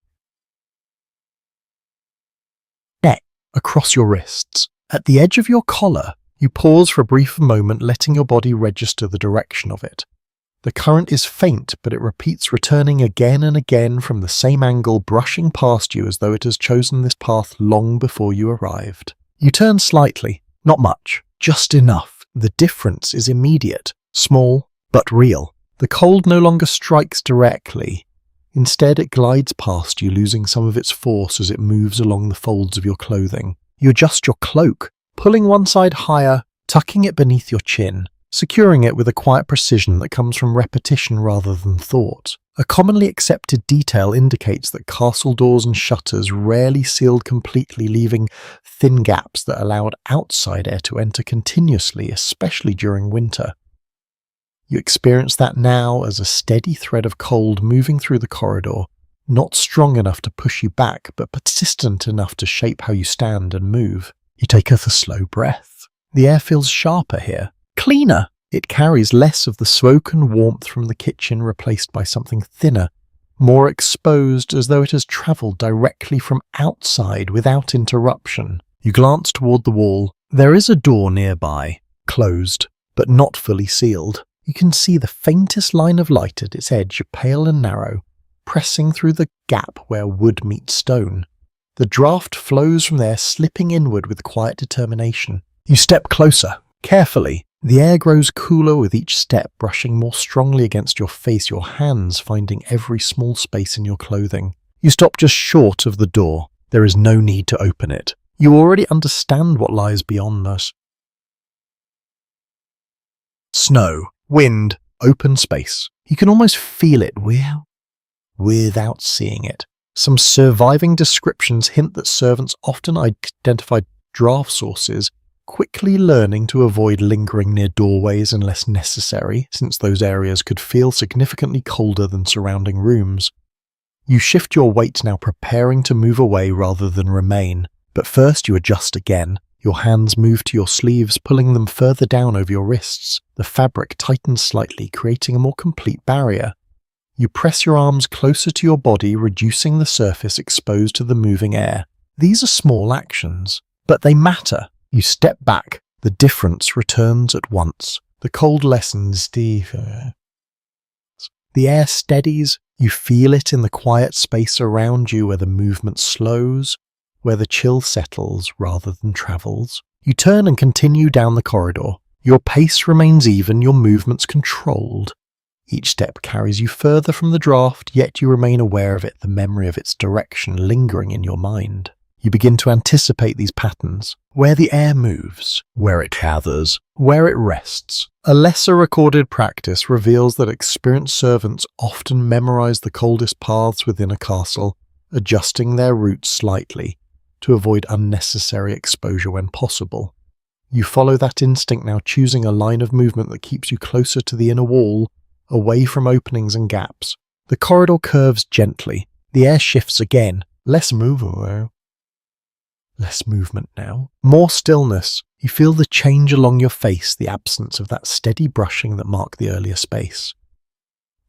across your wrists. At the edge of your collar, you pause for a brief moment, letting your body register the direction of it. The current is faint, but it repeats, returning again and again from the same angle, brushing past you as though it has chosen this path long before you arrived. You turn slightly, not much, just enough. The difference is immediate, small, but real. The cold no longer strikes directly. Instead, it glides past you, losing some of its force as it moves along the folds of your clothing. You adjust your cloak, pulling one side higher, tucking it beneath your chin, securing it with a quiet precision that comes from repetition rather than thought. A commonly accepted detail indicates that castle doors and shutters rarely sealed completely, leaving thin gaps that allowed outside air to enter continuously, especially during winter. You experience that now as a steady thread of cold moving through the corridor, not strong enough to push you back, but persistent enough to shape how you stand and move. You take a slow breath. The air feels sharper here, cleaner. It carries less of the smoke and warmth from the kitchen, replaced by something thinner, more exposed, as though it has travelled directly from outside without interruption. You glance toward the wall. There is a door nearby, closed, but not fully sealed. You can see the faintest line of light at its edge, pale and narrow, pressing through the gap where wood meets stone. The draft flows from there, slipping inward with quiet determination. You step closer, carefully. The air grows cooler with each step, brushing more strongly against your face, your hands finding every small space in your clothing. You stop just short of the door. There is no need to open it. You already understand what lies beyond us. Snow, wind, open space. You can almost feel it without seeing it. Some surviving descriptions hint that servants often identified draft sources, quickly learning to avoid lingering near doorways unless necessary, since those areas could feel significantly colder than surrounding rooms. You shift your weight now, preparing to move away rather than remain, but first you adjust again. Your hands move to your sleeves, pulling them further down over your wrists. The fabric tightens slightly, creating a more complete barrier. You press your arms closer to your body, reducing the surface exposed to the moving air. These are small actions, but they matter. You step back. The difference returns at once. The cold lessens. The air steadies. You feel it in the quiet space around you, where the movement slows, where the chill settles rather than travels. You turn and continue down the corridor. Your pace remains even, your movements controlled. Each step carries you further from the draft, yet you remain aware of it, the memory of its direction lingering in your mind. You begin to anticipate these patterns, where the air moves, where it gathers, where it rests. A lesser recorded practice reveals that experienced servants often memorize the coldest paths within a castle, adjusting their routes slightly to avoid unnecessary exposure when possible. You follow that instinct now, choosing a line of movement that keeps you closer to the inner wall, away from openings and gaps. The corridor curves gently. The air shifts again. Less movement now. More stillness. You feel the change along your face, the absence of that steady brushing that marked the earlier space.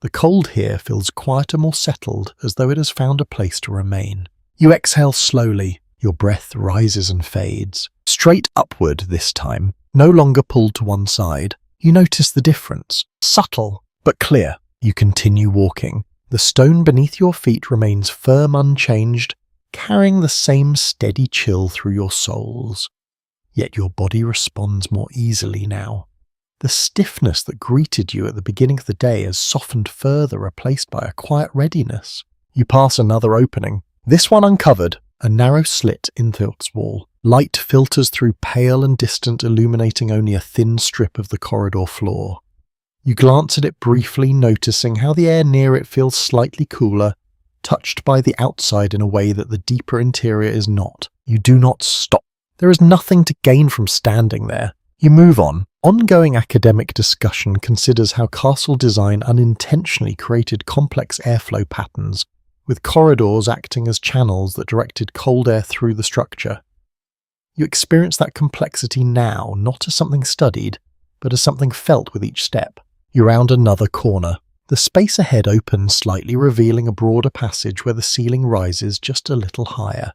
The cold here feels quieter, more settled, as though it has found a place to remain. You exhale slowly. Your breath rises and fades. Straight upward this time, no longer pulled to one side. You notice the difference. Subtle, but clear. You continue walking. The stone beneath your feet remains firm, unchanged, carrying the same steady chill through your soles. Yet your body responds more easily now. The stiffness that greeted you at the beginning of the day has softened further, replaced by a quiet readiness. You pass another opening, this one uncovered, a narrow slit into its wall. Light filters through, pale and distant, illuminating only a thin strip of the corridor floor. You glance at it briefly, noticing how the air near it feels slightly cooler, touched by the outside in a way that the deeper interior is not. You do not stop. There is nothing to gain from standing there. You move on, Ongoing academic discussion considers how castle design unintentionally created complex airflow patterns, with corridors acting as channels that directed cold air through the structure. You experience that complexity now, not as something studied, but as something felt with each step. You round another corner. The space ahead opens slightly, revealing a broader passage where the ceiling rises just a little higher.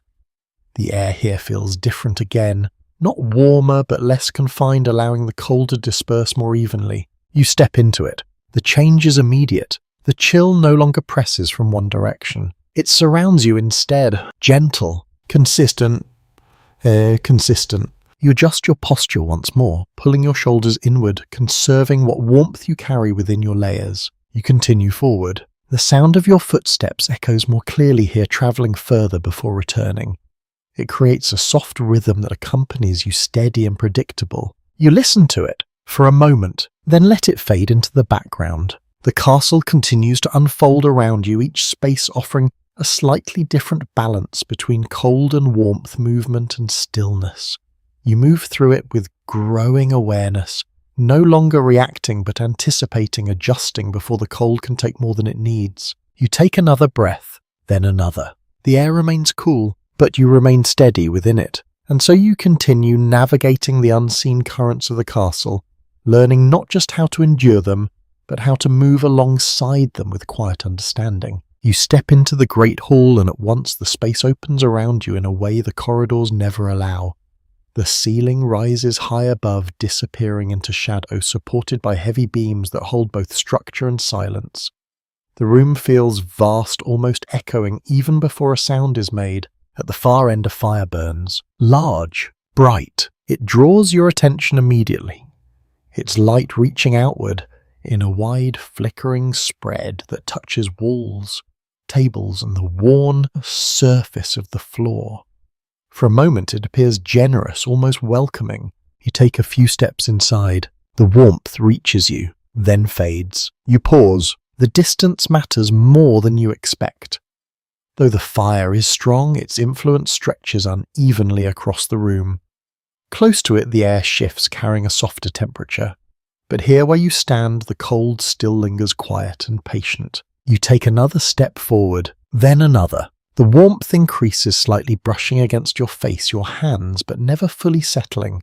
The air here feels different again, not warmer but less confined, allowing the cold to disperse more evenly. You step into it. The change is immediate. The chill no longer presses from one direction. It surrounds you instead, gentle, consistent. You adjust your posture once more, pulling your shoulders inward, conserving what warmth you carry within your layers. You continue forward. The sound of your footsteps echoes more clearly here, travelling further before returning. It creates a soft rhythm that accompanies you, steady and predictable. You listen to it for a moment, then let it fade into the background. The castle continues to unfold around you, each space offering a slightly different balance between cold and warmth, movement and stillness. You move through it with growing awareness, no longer reacting but anticipating, adjusting before the cold can take more than it needs. You take another breath, then another. The air remains cool, but you remain steady within it, and so you continue navigating the unseen currents of the castle, learning not just how to endure them, but how to move alongside them with quiet understanding. You step into the great hall, and at once the space opens around you in a way the corridors never allow. The ceiling rises high above, disappearing into shadow, supported by heavy beams that hold both structure and silence. The room feels vast, almost echoing even before a sound is made. At the far end, a fire burns. Large, bright. It draws your attention immediately, its light reaching outward in a wide, flickering spread that touches walls, tables, and the worn surface of the floor. For a moment it appears generous, almost welcoming. You take a few steps inside. The warmth reaches you, then fades. You pause. The distance matters more than you expect. Though the fire is strong, its influence stretches unevenly across the room. Close to it, the air shifts, carrying a softer temperature. But here where you stand, the cold still lingers, quiet and patient. You take another step forward, then another. The warmth increases slightly, brushing against your face, your hands, but never fully settling.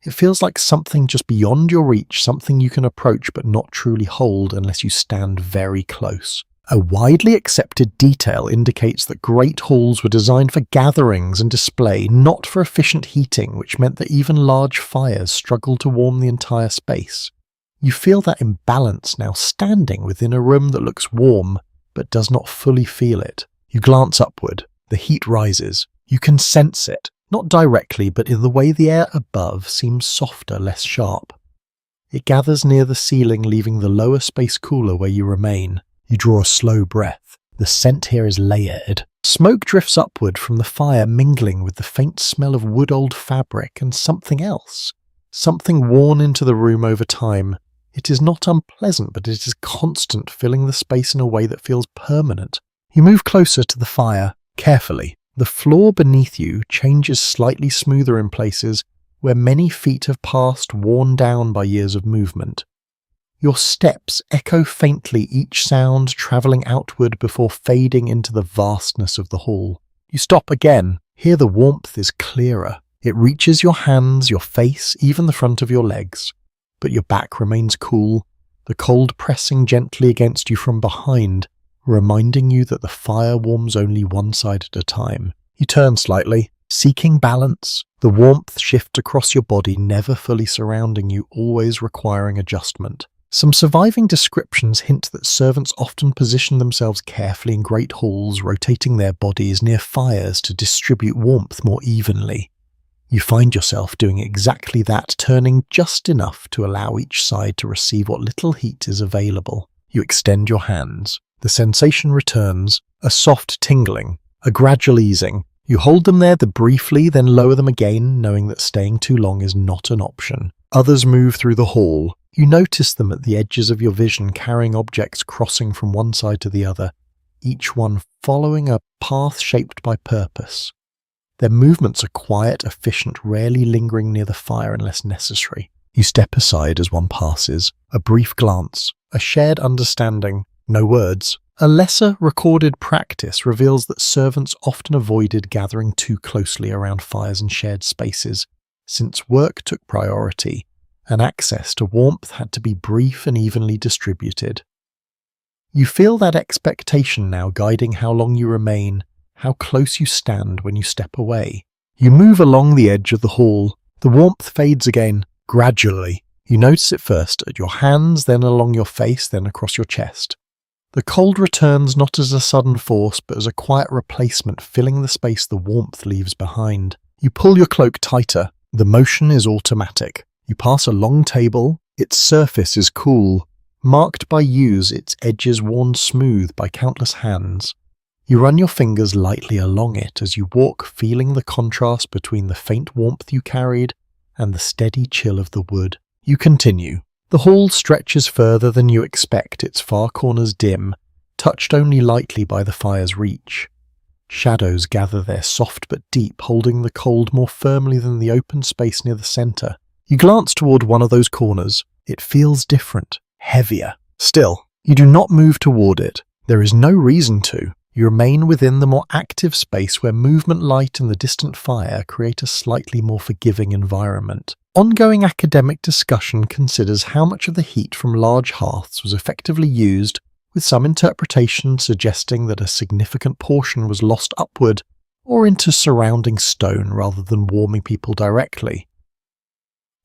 It feels like something just beyond your reach, something you can approach but not truly hold unless you stand very close. A widely accepted detail indicates that great halls were designed for gatherings and display, not for efficient heating, which meant that even large fires struggled to warm the entire space. You feel that imbalance now, standing within a room that looks warm but does not fully feel it. You glance upward. The heat rises. You can sense it, not directly, but in the way the air above seems softer, less sharp. It gathers near the ceiling, leaving the lower space cooler where you remain. You draw a slow breath. The scent here is layered. Smoke drifts upward from the fire, mingling with the faint smell of wood-old fabric and something else. Something worn into the room over time. It is not unpleasant, but it is constant, filling the space in a way that feels permanent. You move closer to the fire, carefully. The floor beneath you changes slightly smoother in places where many feet have passed, worn down by years of movement. Your steps echo faintly, each sound travelling outward before fading into the vastness of the hall. You stop again. Here the warmth is clearer. It reaches your hands, your face, even the front of your legs. But your back remains cool, the cold pressing gently against you from behind, reminding you that the fire warms only one side at a time. You turn slightly, seeking balance. The warmth shifts across your body, never fully surrounding you, always requiring adjustment. Some surviving descriptions hint that servants often position themselves carefully in great halls, rotating their bodies near fires to distribute warmth more evenly. You find yourself doing exactly that, turning just enough to allow each side to receive what little heat is available. You extend your hands. The sensation returns, a soft tingling, a gradual easing. You hold them there briefly, then lower them again, knowing that staying too long is not an option. Others move through the hall. You notice them at the edges of your vision, carrying objects crossing from one side to the other, each one following a path shaped by purpose. Their movements are quiet, efficient, rarely lingering near the fire unless necessary. You step aside as one passes, a brief glance, a shared understanding, no words. A lesser recorded practice reveals that servants often avoided gathering too closely around fires and shared spaces, since work took priority, and access to warmth had to be brief and evenly distributed. You feel that expectation now guiding how long you remain, how close you stand when you step away. You move along the edge of the hall. The warmth fades again, gradually. You notice it first at your hands, then along your face, then across your chest. The cold returns not as a sudden force, but as a quiet replacement filling the space the warmth leaves behind. You pull your cloak tighter. The motion is automatic. You pass a long table. Its surface is cool, marked by use, its edges worn smooth by countless hands. You run your fingers lightly along it as you walk, feeling the contrast between the faint warmth you carried and the steady chill of the wood. You continue. The hall stretches further than you expect, its far corners dim, touched only lightly by the fire's reach. Shadows gather there, soft but deep, holding the cold more firmly than the open space near the centre. You glance toward one of those corners. It feels different, heavier. Still, you do not move toward it. There is no reason to. You remain within the more active space where movement, light, and the distant fire create a slightly more forgiving environment. Ongoing academic discussion considers how much of the heat from large hearths was effectively used, with some interpretation suggesting that a significant portion was lost upward or into surrounding stone rather than warming people directly.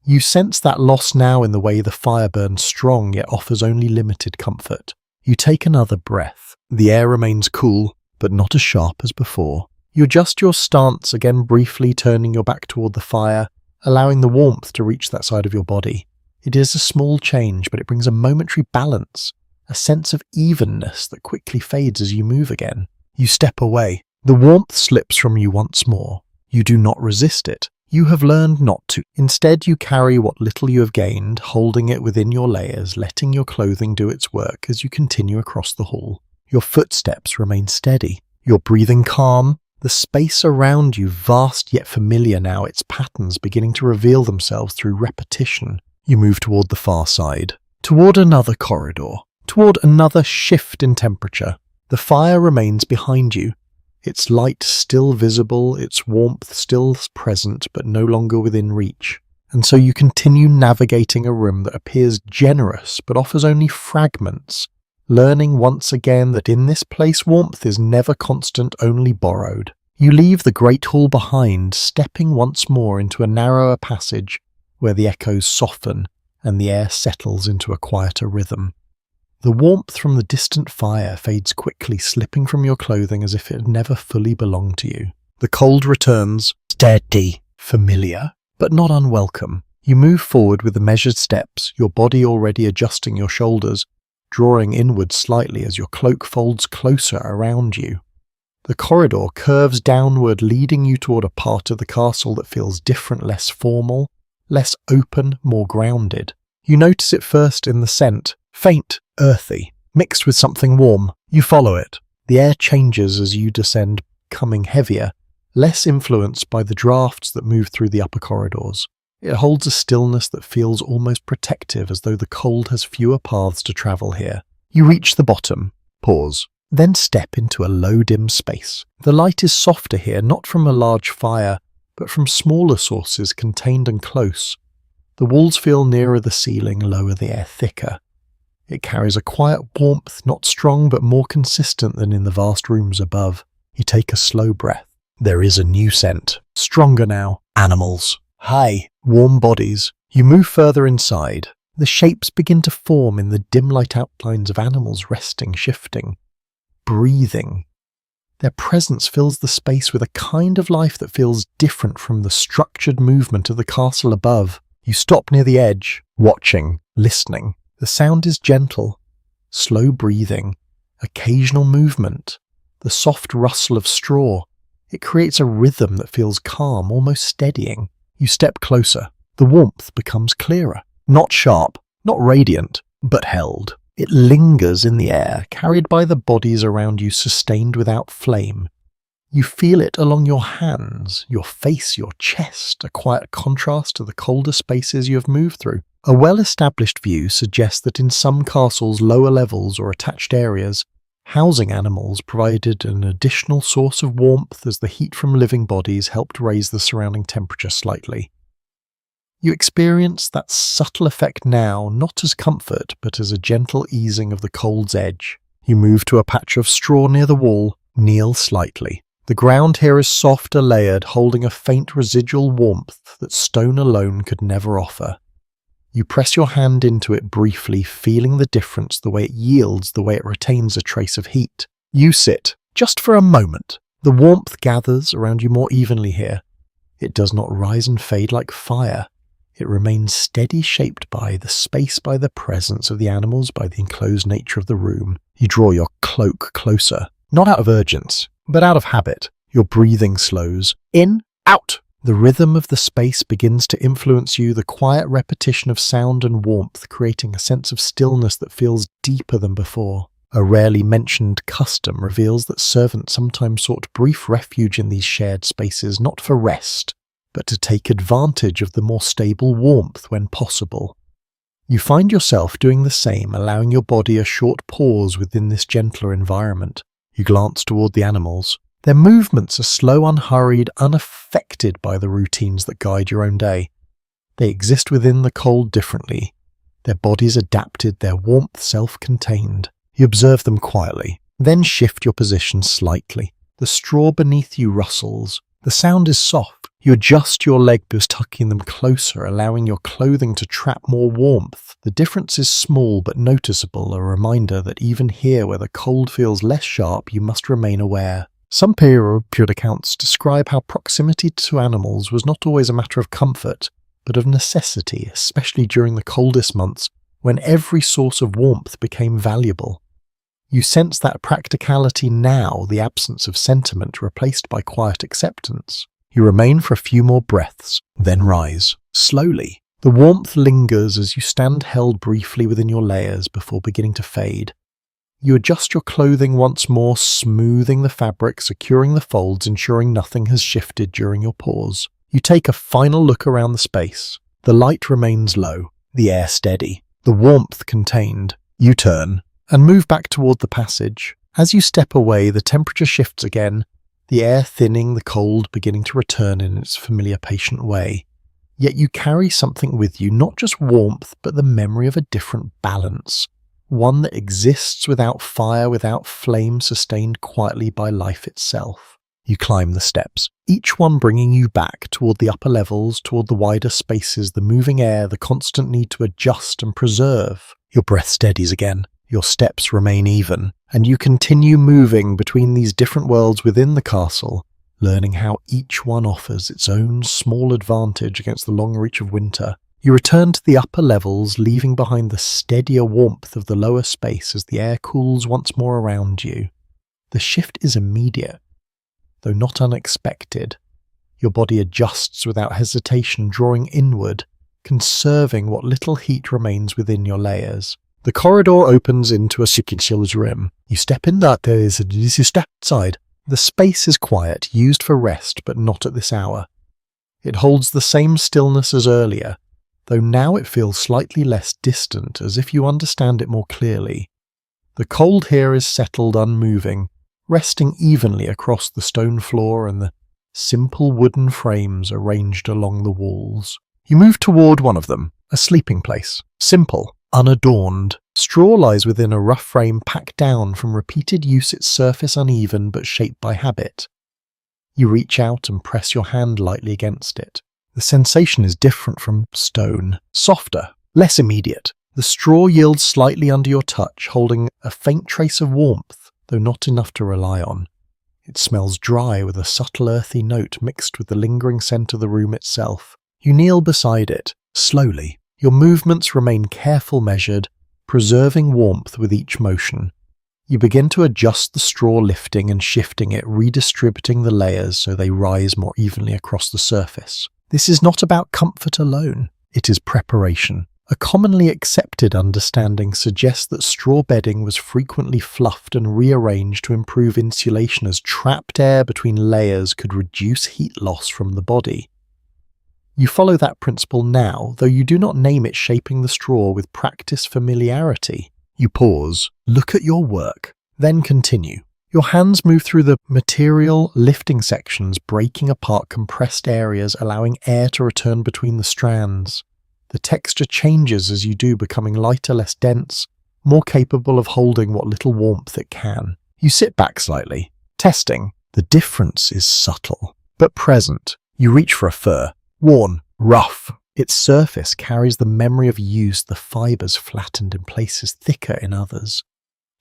You sense that loss now in the way the fire burns strong yet offers only limited comfort. You take another breath. The air remains cool, but not as sharp as before. You adjust your stance again, briefly turning your back toward the fire, allowing the warmth to reach that side of your body. It is a small change, but it brings a momentary balance, a sense of evenness that quickly fades as you move again. You step away. The warmth slips from you once more. You do not resist it. You have learned not to. Instead, you carry what little you have gained, holding it within your layers, letting your clothing do its work as you continue across the hall. Your footsteps remain steady. Your breathing calm. The space around you vast yet familiar now, its patterns beginning to reveal themselves through repetition. You move toward the far side, toward another corridor, toward another shift in temperature. The fire remains behind you, its light still visible, its warmth still present but no longer within reach. And so you continue navigating a room that appears generous but offers only fragments, learning once again that in this place warmth is never constant, only borrowed. You leave the great hall behind, stepping once more into a narrower passage where the echoes soften and the air settles into a quieter rhythm. The warmth from the distant fire fades quickly, slipping from your clothing as if it had never fully belonged to you. The cold returns, steady, familiar, but not unwelcome. You move forward with the measured steps, your body already adjusting your shoulders, drawing inward slightly as your cloak folds closer around you. The corridor curves downward, leading you toward a part of the castle that feels different, less formal, less open, more grounded. You notice it first in the scent, faint, earthy, mixed with something warm. You follow it. The air changes as you descend, becoming heavier, less influenced by the drafts that move through the upper corridors. It holds a stillness that feels almost protective, as though the cold has fewer paths to travel here. You reach the bottom, pause, then step into a low, dim space. The light is softer here, not from a large fire, but from smaller sources contained and close. The walls feel nearer the ceiling, lower, the air thicker. It carries a quiet warmth, not strong but more consistent than in the vast rooms above. You take a slow breath. There is a new scent, stronger now. Animals. High, warm bodies. You move further inside. The shapes begin to form in the dim light outlines of animals resting, shifting, breathing. Their presence fills the space with a kind of life that feels different from the structured movement of the castle above. You stop near the edge, watching, listening. The sound is gentle, slow breathing, occasional movement, the soft rustle of straw. It creates a rhythm that feels calm, almost steadying. You step closer. The warmth becomes clearer. Not sharp, not radiant, but held. It lingers in the air, carried by the bodies around you, sustained without flame. You feel it along your hands, your face, your chest, a quiet contrast to the colder spaces you have moved through. A well-established view suggests that in some castles' lower levels or attached areas, housing animals provided an additional source of warmth as the heat from living bodies helped raise the surrounding temperature slightly. You experience that subtle effect now not as comfort but as a gentle easing of the cold's edge. You move to a patch of straw near the wall, kneel slightly. The ground here is soft and layered, holding a faint residual warmth that stone alone could never offer. You press your hand into it briefly, feeling the difference, the way it yields, the way it retains a trace of heat. You sit, just for a moment. The warmth gathers around you more evenly here. It does not rise and fade like fire. It remains steady, shaped by the space, by the presence of the animals, by the enclosed nature of the room. You draw your cloak closer, not out of urgency, but out of habit. Your breathing slows. In, out! The rhythm of the space begins to influence you, the quiet repetition of sound and warmth creating a sense of stillness that feels deeper than before. A rarely mentioned custom reveals that servants sometimes sought brief refuge in these shared spaces, not for rest, but to take advantage of the more stable warmth when possible. You find yourself doing the same, allowing your body a short pause within this gentler environment. You glance toward the animals. Their movements are slow, unhurried, unaffected by the routines that guide your own day. They exist within the cold differently. Their bodies adapted, their warmth self-contained. You observe them quietly, then shift your position slightly. The straw beneath you rustles. The sound is soft. You adjust your leg bows, tucking them closer, allowing your clothing to trap more warmth. The difference is small but noticeable, a reminder that even here where the cold feels less sharp, you must remain aware. Some peer-reviewed accounts describe how proximity to animals was not always a matter of comfort, but of necessity, especially during the coldest months, when every source of warmth became valuable. You sense that practicality now, the absence of sentiment replaced by quiet acceptance. You remain for a few more breaths, then rise. Slowly, the warmth lingers as you stand held briefly within your layers before beginning to fade. You adjust your clothing once more, smoothing the fabric, securing the folds, ensuring nothing has shifted during your pause. You take a final look around the space. The light remains low, the air steady, the warmth contained. You turn and move back toward the passage. As you step away, the temperature shifts again, the air thinning, the cold beginning to return in its familiar patient way. Yet you carry something with you, not just warmth, but the memory of a different balance. One that exists without fire, without flame, sustained quietly by life itself. You climb the steps, each one bringing you back toward the upper levels, toward the wider spaces, the moving air, the constant need to adjust and preserve. Your breath steadies again, your steps remain even, and you continue moving between these different worlds within the castle, learning how each one offers its own small advantage against the long reach of winter. You return to the upper levels, leaving behind the steadier warmth of the lower space as the air cools once more around you. The shift is immediate, though not unexpected. Your body adjusts without hesitation, drawing inward, conserving what little heat remains within your layers. The corridor opens into a sequential room. You step in that there is a step outside. The space is quiet, used for rest, but not at this hour. It holds the same stillness as earlier, though now it feels slightly less distant, as if you understand it more clearly. The cold here is settled, unmoving, resting evenly across the stone floor and the simple wooden frames arranged along the walls. You move toward one of them, a sleeping place. Simple, unadorned. Straw lies within a rough frame packed down from repeated use, its surface uneven but shaped by habit. You reach out and press your hand lightly against it. The sensation is different from stone, softer, less immediate. The straw yields slightly under your touch, holding a faint trace of warmth, though not enough to rely on. It smells dry with a subtle earthy note mixed with the lingering scent of the room itself. You kneel beside it, slowly. Your movements remain careful, measured, preserving warmth with each motion. You begin to adjust the straw, lifting and shifting it, redistributing the layers so they rise more evenly across the surface. This is not about comfort alone. It is preparation. A commonly accepted understanding suggests that straw bedding was frequently fluffed and rearranged to improve insulation, as trapped air between layers could reduce heat loss from the body. You follow that principle now, though you do not name it, shaping the straw with practice familiarity. You pause, look at your work, then continue. Your hands move through the material, lifting sections, breaking apart compressed areas, allowing air to return between the strands. The texture changes as you do, becoming lighter, less dense, more capable of holding what little warmth it can. You sit back slightly, testing. The difference is subtle, but present. You reach for a fur. Worn, rough. Its surface carries the memory of use, the fibers flattened in places, thicker in others.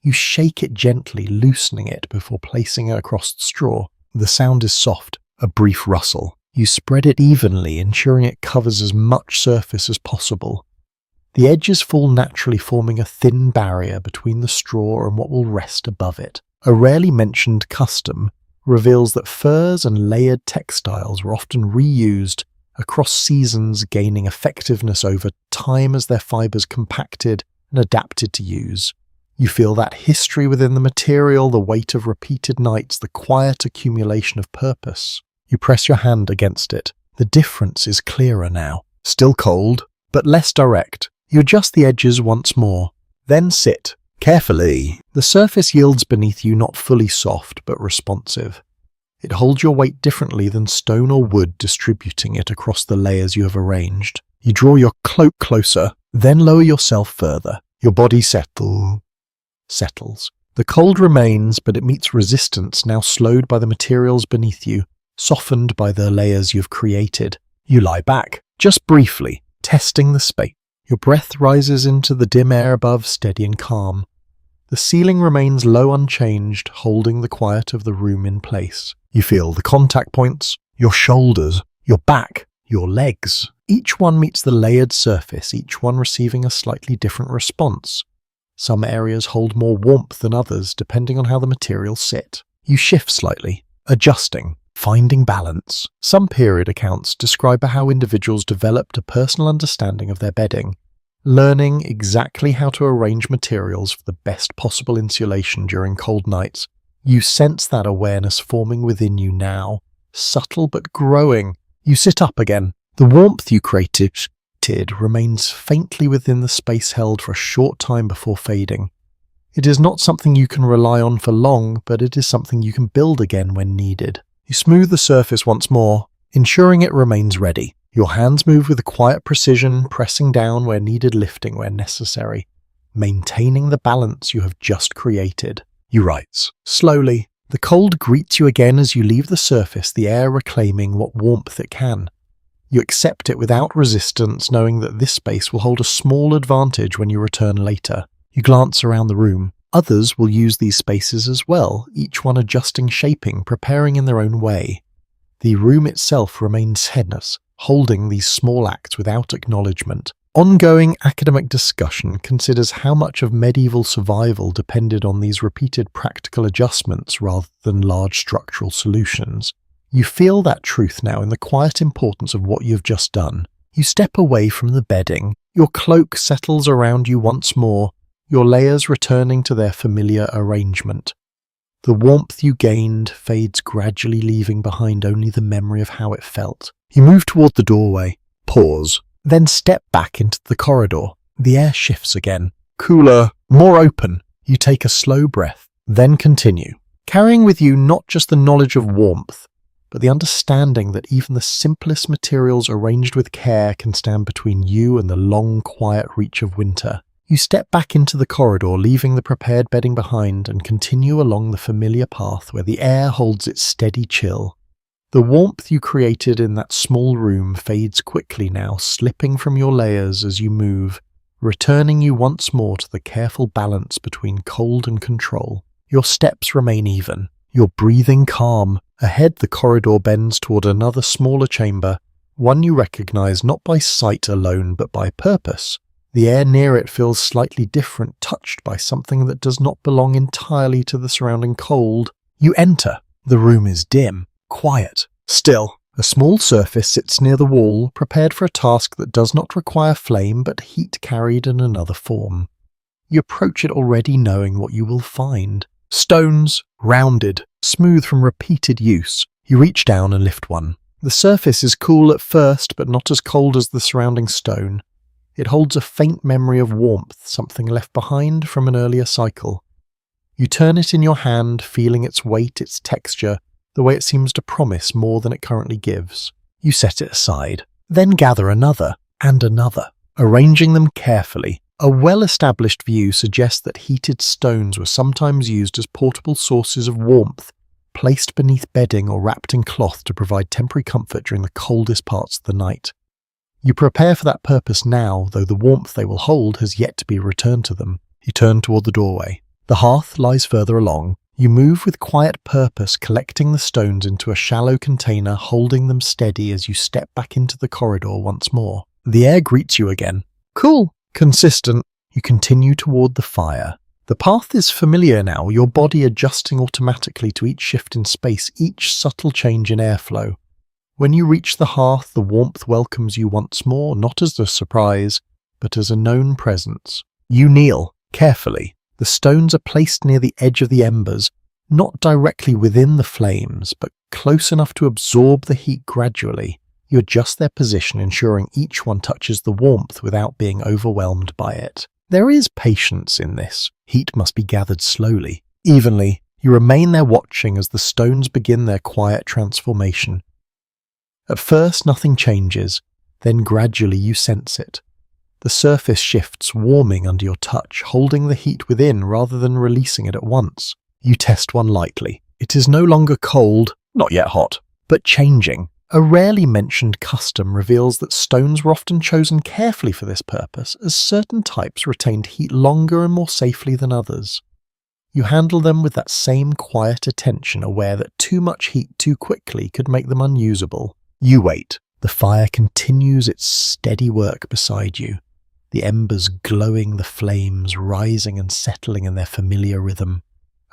You shake it gently, loosening it before placing it across the straw. The sound is soft, a brief rustle. You spread it evenly, ensuring it covers as much surface as possible. The edges fall naturally, forming a thin barrier between the straw and what will rest above it. A rarely mentioned custom reveals that furs and layered textiles were often reused across seasons, gaining effectiveness over time as their fibers compacted and adapted to use. You feel that history within the material, the weight of repeated nights, the quiet accumulation of purpose. You press your hand against it. The difference is clearer now. Still cold, but less direct. You adjust the edges once more, then sit. Carefully. The surface yields beneath you, not fully soft, but responsive. It holds your weight differently than stone or wood, distributing it across the layers you have arranged. You draw your cloak closer, then lower yourself further. Your body settles. The cold remains, but it meets resistance, now slowed by the materials beneath you, softened by the layers you've created. You lie back, just briefly, testing the space. Your breath rises into the dim air above, steady and calm. The ceiling remains low, unchanged, holding the quiet of the room in place. You feel the contact points, your shoulders, your back, your legs. Each one meets the layered surface, each one receiving a slightly different response. Some areas hold more warmth than others, depending on how the materials sit. You shift slightly, adjusting, finding balance. Some period accounts describe how individuals developed a personal understanding of their bedding, learning exactly how to arrange materials for the best possible insulation during cold nights. You sense that awareness forming within you now, subtle but growing. You sit up again. The warmth you created remains faintly within the space held for a short time before fading. It is not something you can rely on for long, but it is something you can build again when needed. You smooth the surface once more, ensuring it remains ready. Your hands move with a quiet precision, pressing down where needed, lifting where necessary, maintaining the balance you have just created. You rise. Slowly, the cold greets you again as you leave the surface, the air reclaiming what warmth it can. You accept it without resistance, knowing that this space will hold a small advantage when you return later. You glance around the room. Others will use these spaces as well, each one adjusting shaping, preparing in their own way. The room itself remains tenuous, holding these small acts without acknowledgement. Ongoing academic discussion considers how much of medieval survival depended on these repeated practical adjustments rather than large structural solutions. You feel that truth now in the quiet importance of what you've just done. You step away from the bedding. Your cloak settles around you once more, your layers returning to their familiar arrangement. The warmth you gained fades gradually, leaving behind only the memory of how it felt. You move toward the doorway, pause, then step back into the corridor. The air shifts again, cooler, more open. You take a slow breath, then continue, carrying with you not just the knowledge of warmth, but the understanding that even the simplest materials arranged with care can stand between you and the long, quiet reach of winter. You step back into the corridor, leaving the prepared bedding behind, and continue along the familiar path where the air holds its steady chill. The warmth you created in that small room fades quickly now, slipping from your layers as you move, returning you once more to the careful balance between cold and control. Your steps remain even, your breathing calm. Ahead, the corridor bends toward another smaller chamber, one you recognize not by sight alone but by purpose. The air near it feels slightly different, touched by something that does not belong entirely to the surrounding cold. You enter. The room is dim, quiet, still. A small surface sits near the wall, prepared for a task that does not require flame but heat carried in another form. You approach it already knowing what you will find. Stones, rounded, smooth from repeated use. You reach down and lift one. The surface is cool at first, but not as cold as the surrounding stone. It holds a faint memory of warmth, something left behind from an earlier cycle. You turn it in your hand, feeling its weight, its texture, the way it seems to promise more than it currently gives. You set it aside, then gather another and another, arranging them carefully. A well-established view suggests that heated stones were sometimes used as portable sources of warmth, placed beneath bedding or wrapped in cloth to provide temporary comfort during the coldest parts of the night. You prepare for that purpose now, though the warmth they will hold has yet to be returned to them. You turn toward the doorway. The hearth lies further along. You move with quiet purpose, collecting the stones into a shallow container, holding them steady as you step back into the corridor once more. The air greets you again. Cool. Consistent. You continue toward the fire. The path is familiar now, your body adjusting automatically to each shift in space, each subtle change in airflow. When you reach the hearth, the warmth welcomes you once more, not as a surprise, but as a known presence. You kneel, carefully. The stones are placed near the edge of the embers, not directly within the flames, but close enough to absorb the heat gradually. You adjust their position, ensuring each one touches the warmth without being overwhelmed by it. There is patience in this. Heat must be gathered slowly, evenly. You remain there watching as the stones begin their quiet transformation. At first nothing changes, then gradually you sense it. The surface shifts, warming under your touch, holding the heat within rather than releasing it at once. You test one lightly. It is no longer cold, not yet hot, but changing. A rarely mentioned custom reveals that stones were often chosen carefully for this purpose, as certain types retained heat longer and more safely than others. You handle them with that same quiet attention, aware that too much heat too quickly could make them unusable. You wait. The fire continues its steady work beside you, the embers glowing, the flames rising and settling in their familiar rhythm.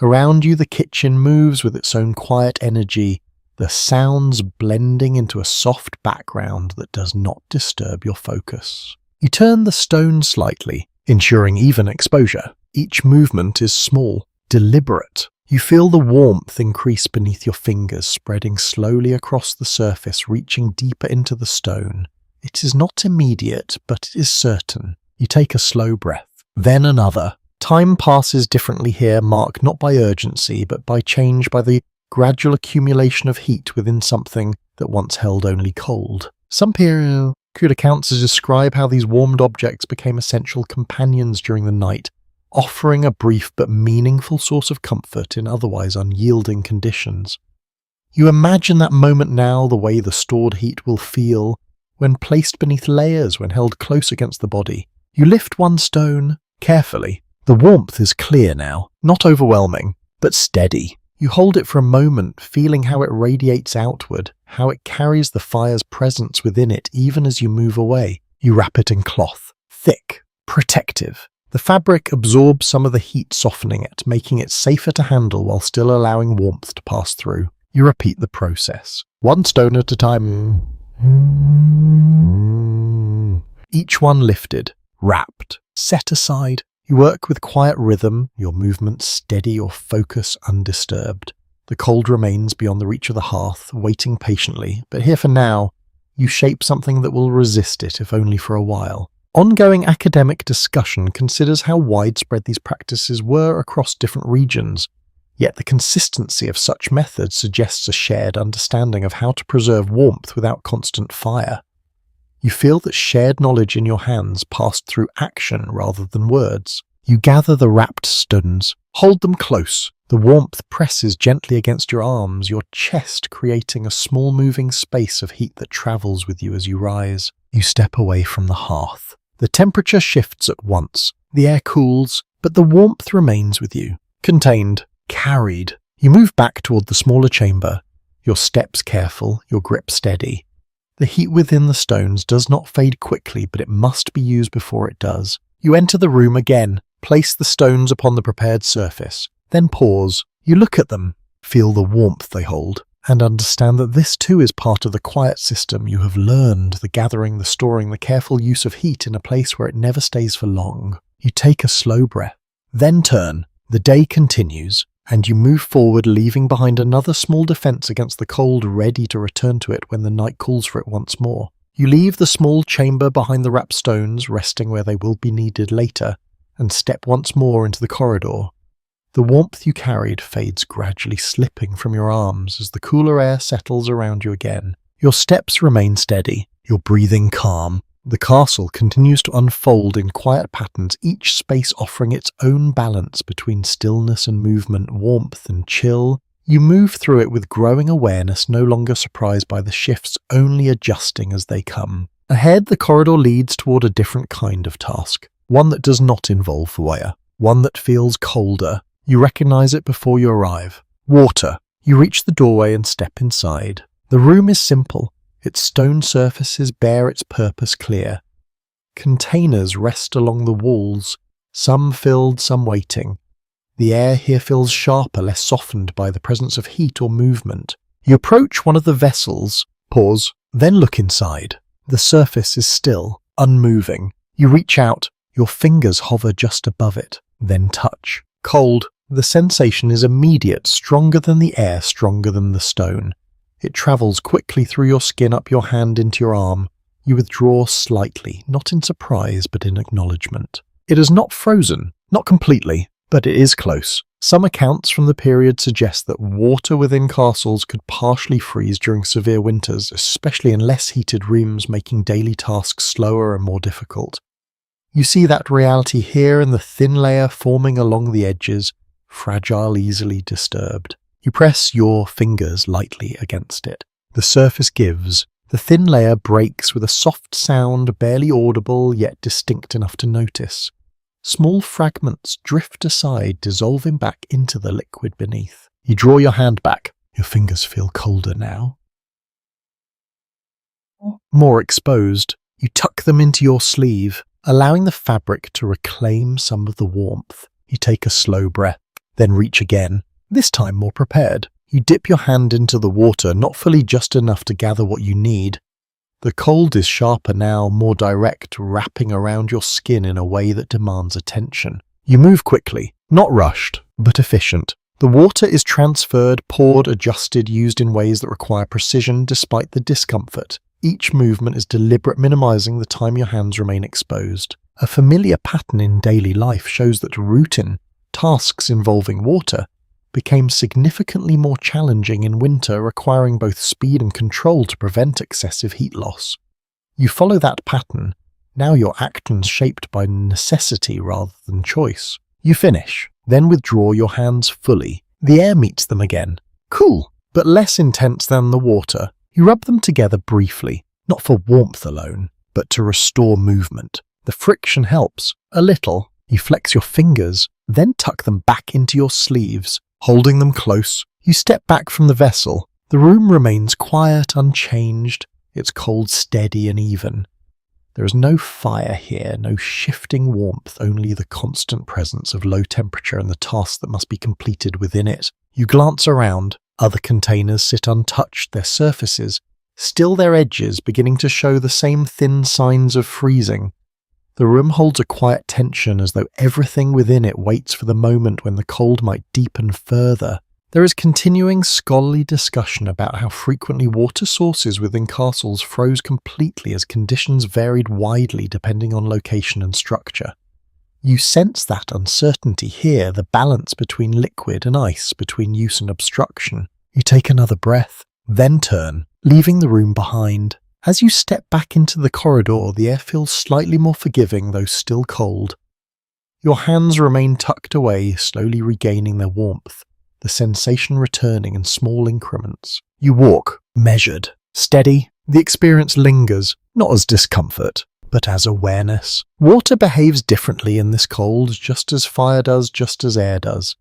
Around you the kitchen moves with its own quiet energy, the sounds blending into a soft background that does not disturb your focus. You turn the stone slightly, ensuring even exposure. Each movement is small, deliberate. You feel the warmth increase beneath your fingers, spreading slowly across the surface, reaching deeper into the stone. It is not immediate, but it is certain. You take a slow breath, then another. Time passes differently here, marked not by urgency, but by change, by the gradual accumulation of heat within something that once held only cold. Some period accounts describe how these warmed objects became essential companions during the night, offering a brief but meaningful source of comfort in otherwise unyielding conditions. You imagine that moment now, the way the stored heat will feel when placed beneath layers, when held close against the body. You lift one stone carefully. The warmth is clear now, not overwhelming, but steady. You hold it for a moment, feeling how it radiates outward, how it carries the fire's presence within it even as you move away. You wrap it in cloth, thick, protective. The fabric absorbs some of the heat, softening it, making it safer to handle while still allowing warmth to pass through. You repeat the process, one stone at a time. Each one lifted, wrapped, set aside. You work with quiet rhythm, your movements steady, your focus undisturbed. The cold remains beyond the reach of the hearth, waiting patiently, but here for now, you shape something that will resist it, if only for a while. Ongoing academic discussion considers how widespread these practices were across different regions, yet the consistency of such methods suggests a shared understanding of how to preserve warmth without constant fire. You feel that shared knowledge in your hands passed through action rather than words. You gather the wrapped stones, hold them close. The warmth presses gently against your arms, your chest creating a small moving space of heat that travels with you as you rise. You step away from the hearth. The temperature shifts at once. The air cools, but the warmth remains with you. Contained, carried. You move back toward the smaller chamber, your steps careful, your grip steady. The heat within the stones does not fade quickly, but it must be used before it does. You enter the room again, place the stones upon the prepared surface, then pause. You look at them, feel the warmth they hold. and understand that this too is part of the quiet system you have learned, the gathering, the storing, the careful use of heat in a place where it never stays for long. You take a slow breath, then turn. The day continues, and you move forward, leaving behind another small defense against the cold, ready to return to it when the night calls for it once more. You leave the small chamber behind the wrapped stones, resting where they will be needed later, and step once more into the corridor. The warmth you carried fades, gradually slipping from your arms as the cooler air settles around you again. Your steps remain steady, your breathing calm. The castle continues to unfold in quiet patterns, each space offering its own balance between stillness and movement, warmth and chill. You move through it with growing awareness, no longer surprised by the shifts, only adjusting as they come. Ahead, the corridor leads toward a different kind of task, one that does not involve fire, one that feels colder. You recognize it before you arrive. Water. You reach the doorway and step inside. The room is simple. Its stone surfaces bear its purpose clear. Containers rest along the walls, some filled, some waiting. The air here feels sharper, less softened by the presence of heat or movement. You approach one of the vessels, pause, then look inside. The surface is still, unmoving. You reach out, your fingers hover just above it, then touch. Cold. The sensation is immediate, stronger than the air, stronger than the stone. It travels quickly through your skin, up your hand into your arm. You withdraw slightly, not in surprise, but in acknowledgement. It is not frozen, not completely, but it is close. Some accounts from the period suggest that water within castles could partially freeze during severe winters, especially in less heated rooms, making daily tasks slower and more difficult. You see that reality here in the thin layer forming along the edges, fragile, easily disturbed. You press your fingers lightly against it. The surface gives. The thin layer breaks with a soft sound, barely audible, yet distinct enough to notice. Small fragments drift aside, dissolving back into the liquid beneath. You draw your hand back. Your fingers feel colder now. More exposed. You tuck them into your sleeve, allowing the fabric to reclaim some of the warmth. You take a slow breath, then reach again, this time more prepared. You dip your hand into the water, not fully, just enough to gather what you need. The cold is sharper now, more direct, wrapping around your skin in a way that demands attention. You move quickly, not rushed, but efficient. The water is transferred, poured, adjusted, used in ways that require precision despite the discomfort. Each movement is deliberate, minimizing the time your hands remain exposed. A familiar pattern in daily life shows that routine, tasks involving water, became significantly more challenging in winter, requiring both speed and control to prevent excessive heat loss. You follow that pattern, now your actions shaped by necessity rather than choice. You finish, then withdraw your hands fully. The air meets them again. Cool, but less intense than the water. You rub them together briefly, not for warmth alone, but to restore movement. The friction helps, a little. You flex your fingers, then tuck them back into your sleeves. Holding them close, you step back from the vessel. The room remains quiet, unchanged, its cold steady and even. There is no fire here, no shifting warmth, only the constant presence of low temperature and the tasks that must be completed within it. You glance around. Other containers sit untouched, their surfaces, still their edges, beginning to show the same thin signs of freezing. The room holds a quiet tension, as though everything within it waits for the moment when the cold might deepen further. There is continuing scholarly discussion about how frequently water sources within castles froze completely as conditions varied widely depending on location and structure. You sense that uncertainty here, the balance between liquid and ice, between use and obstruction. You take another breath, then turn, leaving the room behind. As you step back into the corridor, the air feels slightly more forgiving, though still cold. Your hands remain tucked away, slowly regaining their warmth, the sensation returning in small increments. You walk, measured, steady. The experience lingers, not as discomfort, but as awareness. Water behaves differently in this cold, just as fire does, just as air does.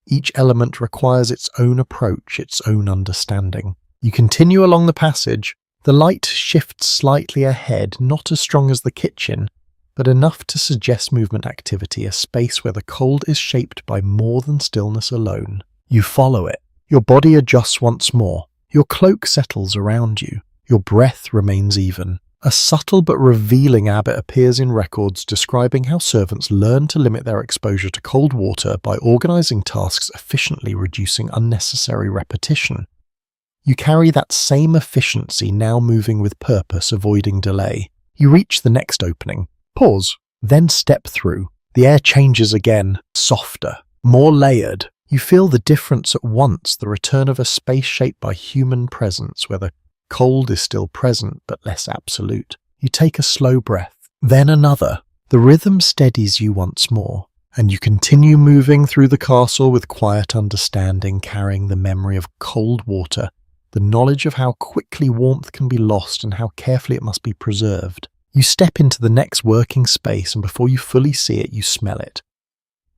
Each element requires its own approach, its own understanding. You continue along the passage. The light shifts slightly ahead, not as strong as the kitchen, but enough to suggest movement activity, a space where the cold is shaped by more than stillness alone. You follow it. Your body adjusts once more. Your cloak settles around you. Your breath remains even. A subtle but revealing habit appears in records describing how servants learn to limit their exposure to cold water by organizing tasks efficiently, reducing unnecessary repetition. You carry that same efficiency, now moving with purpose, avoiding delay. You reach the next opening. Pause. Then step through. The air changes again, softer, more layered. You feel the difference at once, the return of a space shaped by human presence, where the cold is still present but less absolute. You take a slow breath, then another. The rhythm steadies you once more, and you continue moving through the castle with quiet understanding, carrying the memory of cold water, the knowledge of how quickly warmth can be lost and how carefully it must be preserved. You step into the next working space, and before you fully see it, you smell it.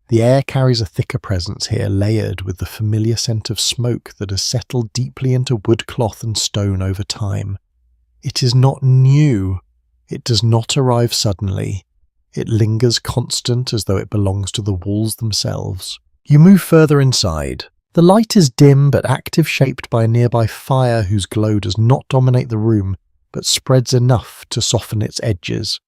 The air carries a thicker presence here, layered with the familiar scent of smoke that has settled deeply into wood, cloth and stone over time. It is not new. It does not arrive suddenly. It lingers constant, as though it belongs to the walls themselves. You move further inside. The light is dim but active, shaped by a nearby fire whose glow does not dominate the room, but spreads enough to soften its edges.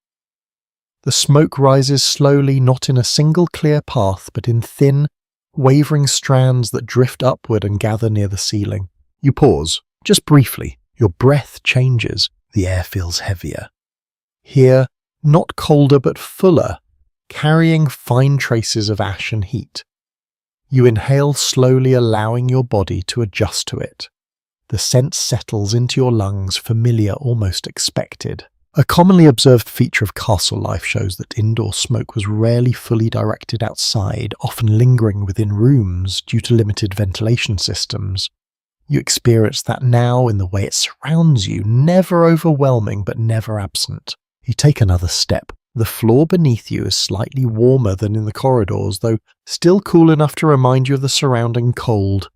The smoke rises slowly, not in a single clear path, but in thin, wavering strands that drift upward and gather near the ceiling. You pause, just briefly. Your breath changes. The air feels heavier. Here, not colder but fuller, carrying fine traces of ash and heat. You inhale slowly, allowing your body to adjust to it. The scent settles into your lungs, familiar, almost expected. A commonly observed feature of castle life shows that indoor smoke was rarely fully directed outside, often lingering within rooms due to limited ventilation systems. You experience that now in the way it surrounds you, never overwhelming but never absent. You take another step. The floor beneath you is slightly warmer than in the corridors, though still cool enough to remind you of the surrounding cold.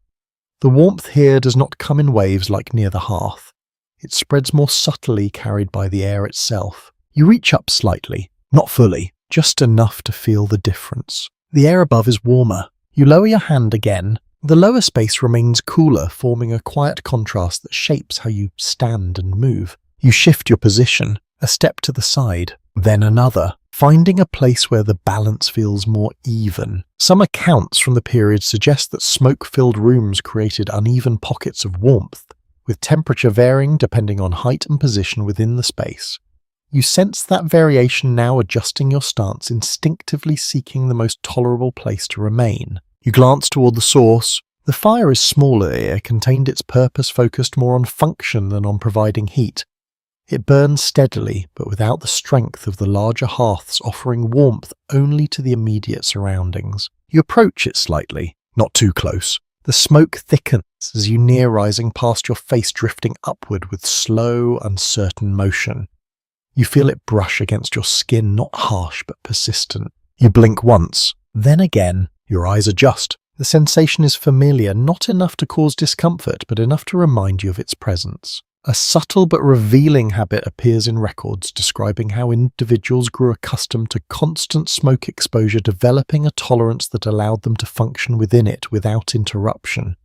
The warmth here does not come in waves like near the hearth. It spreads more subtly, carried by the air itself. You reach up slightly, not fully, just enough to feel the difference. The air above is warmer. You lower your hand again. The lower space remains cooler, forming a quiet contrast that shapes how you stand and move. You shift your position, a step to the side, then another, finding a place where the balance feels more even. Some accounts from the period suggest that smoke-filled rooms created uneven pockets of warmth, with temperature varying depending on height and position within the space. You sense that variation now, adjusting your stance, instinctively seeking the most tolerable place to remain. You glance toward the source. The fire is smaller here, contained its purpose focused more on function than on providing heat. It burns steadily, but without the strength of the larger hearths, offering warmth only to the immediate surroundings. You approach it slightly, not too close. The smoke thickens as you near, rising past your face, drifting upward with slow, uncertain motion. You feel it brush against your skin, not harsh but persistent. You blink once, then again. Your eyes adjust. The sensation is familiar, not enough to cause discomfort, but enough to remind you of its presence. A subtle but revealing habit appears in records describing how individuals grew accustomed to constant smoke exposure, developing a tolerance that allowed them to function within it without interruption.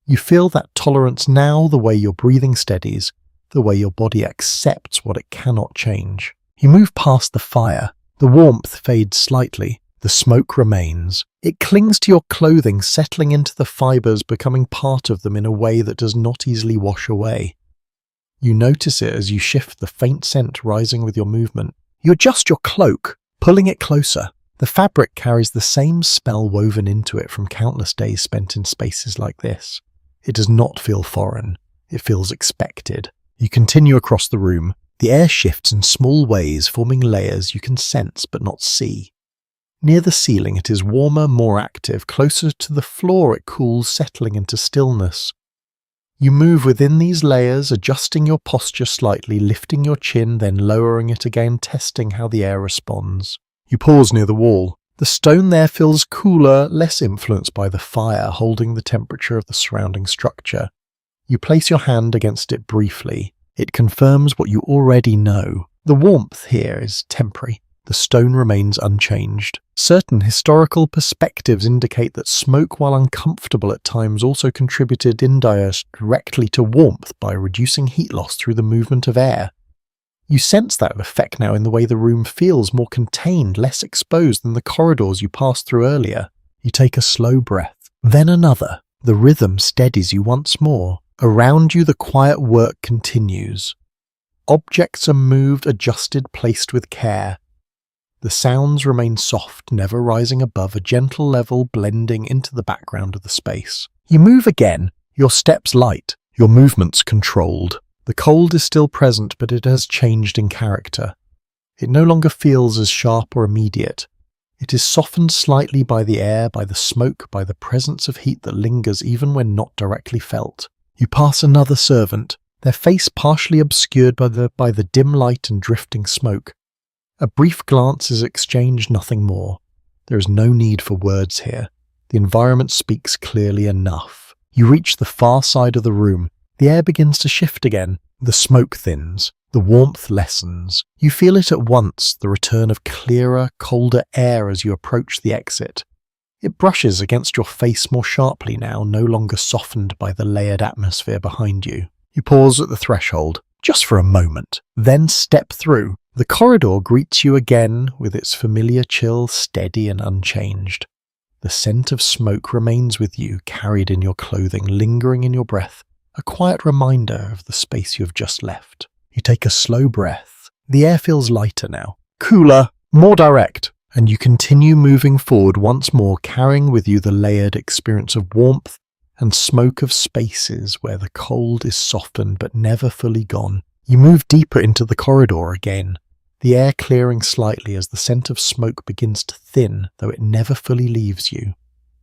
You feel that tolerance now, the way your breathing steadies, the way your body accepts what it cannot change. You move past the fire. The warmth fades slightly. The smoke remains. It clings to your clothing, settling into the fibers, becoming part of them in a way that does not easily wash away. You notice it as you shift, the faint scent rising with your movement. You adjust your cloak, pulling it closer. The fabric carries the same smell woven into it from countless days spent in spaces like this. It does not feel foreign. It feels expected. You continue across the room. The air shifts in small ways, forming layers you can sense but not see. Near the ceiling it is warmer, more active. Closer to the floor it cools, settling into stillness. You move within these layers, adjusting your posture slightly, lifting your chin, then lowering it again, testing how the air responds. You pause near the wall. The stone there feels cooler, less influenced by the fire, holding the temperature of the surrounding structure. You place your hand against it briefly. It confirms what you already know. The warmth here is temporary, The stone remains unchanged. Certain historical perspectives indicate that smoke, while uncomfortable at times, also contributed indirectly to warmth by reducing heat loss through the movement of air. You sense that effect now in the way the room feels more contained, less exposed than the corridors you passed through earlier. You take a slow breath, then another. The rhythm steadies you once more. Around you, the quiet work continues. Objects are moved, adjusted, placed with care. The sounds remain soft, never rising above, a gentle level blending into the background of the space. You move again, your steps light, your movements controlled. The cold is still present, but it has changed in character. It no longer feels as sharp or immediate. It is softened slightly by the air, by the smoke, by the presence of heat that lingers even when not directly felt. You pass another servant, their face partially obscured by the dim light and drifting smoke. A brief glance is exchanged, nothing more. There is no need for words here. The environment speaks clearly enough. You reach the far side of the room. The air begins to shift again. The smoke thins. The warmth lessens. You feel it at once, the return of clearer, colder air as you approach the exit. It brushes against your face more sharply now, no longer softened by the layered atmosphere behind you. You pause at the threshold, just for a moment, then step through. The corridor greets you again with its familiar chill, steady and unchanged. The scent of smoke remains with you, carried in your clothing, lingering in your breath, a quiet reminder of the space you have just left. You take a slow breath. The air feels lighter now, cooler, more direct, and you continue moving forward once more, carrying with you the layered experience of warmth and smoke of spaces where the cold is softened but never fully gone. You move deeper into the corridor again, the air clearing slightly as the scent of smoke begins to thin, though it never fully leaves you.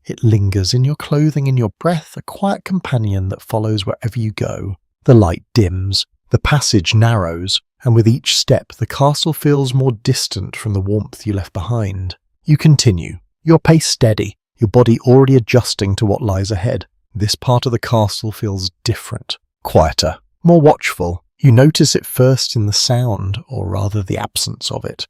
It lingers in your clothing, in your breath, a quiet companion that follows wherever you go. The light dims, the passage narrows, and with each step the castle feels more distant from the warmth you left behind. You continue, your pace steady, your body already adjusting to what lies ahead. This part of the castle feels different, quieter, more watchful. You notice it first in the sound, or rather the absence of it.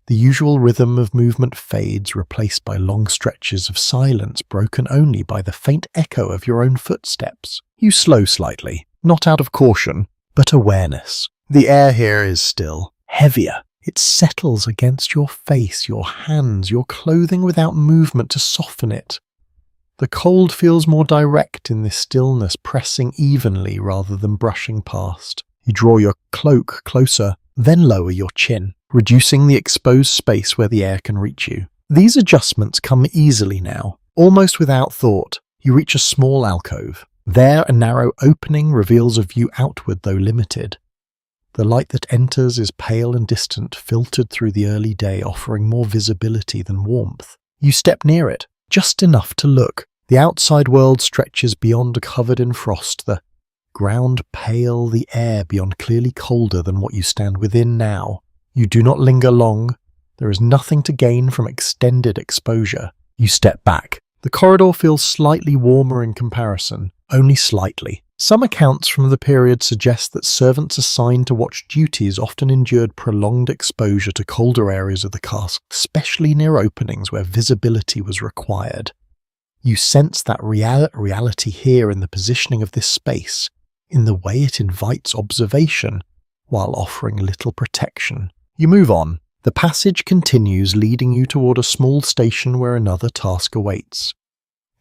The usual rhythm of movement fades, replaced by long stretches of silence broken only by the faint echo of your own footsteps. You slow slightly, not out of caution, but awareness. The air here is still, heavier. It settles against your face, your hands, your clothing without movement to soften it. The cold feels more direct in this stillness, pressing evenly rather than brushing past. You draw your cloak closer, then lower your chin, reducing the exposed space where the air can reach you. These adjustments come easily now, almost without thought. You reach a small alcove. There, a narrow opening reveals a view outward, though limited. The light that enters is pale and distant, filtered through the early day, offering more visibility than warmth. You step near it, just enough to look. The outside world stretches beyond, covered in frost, the ground pale, the air beyond clearly colder than what you stand within now. You do not linger long. There is nothing to gain from extended exposure. You step back. The corridor feels slightly warmer in comparison, only slightly. Some accounts from the period suggest that servants assigned to watch duties often endured prolonged exposure to colder areas of the castle, especially near openings where visibility was required. You sense that reality here in the positioning of this space, in the way it invites observation, while offering little protection. You move on. The passage continues, leading you toward a small station where another task awaits.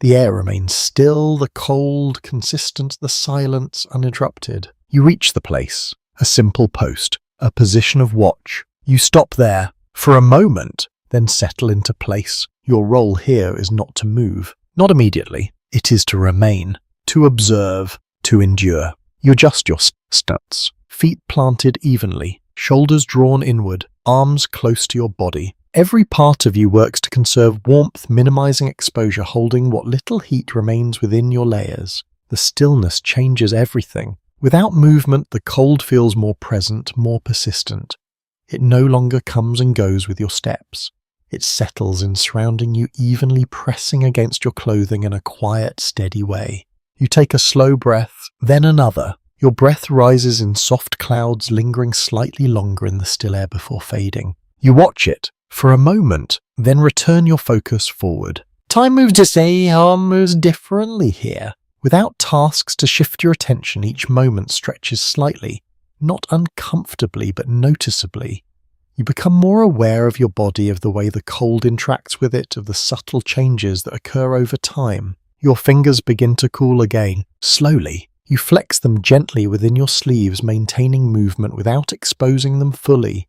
The air remains still, the cold, consistent, the silence uninterrupted. You reach the place, a simple post, a position of watch. You stop there, for a moment, then settle into place. Your role here is not to move, not immediately. It is to remain, to observe, to endure. You adjust your stance, feet planted evenly, shoulders drawn inward, arms close to your body. Every part of you works to conserve warmth, minimizing exposure, holding what little heat remains within your layers. The stillness changes everything. Without movement, the cold feels more present, more persistent. It no longer comes and goes with your steps. It settles in surrounding you, evenly pressing against your clothing in a quiet, steady way. You take a slow breath, then another. Your breath rises in soft clouds, lingering slightly longer in the still air before fading. You watch it, for a moment, then return your focus forward. Time moves to say moves differently here. Without tasks to shift your attention, each moment stretches slightly, not uncomfortably but noticeably. You become more aware of your body, of the way the cold interacts with it, of the subtle changes that occur over time. Your fingers begin to cool again, slowly. You flex them gently within your sleeves, maintaining movement without exposing them fully.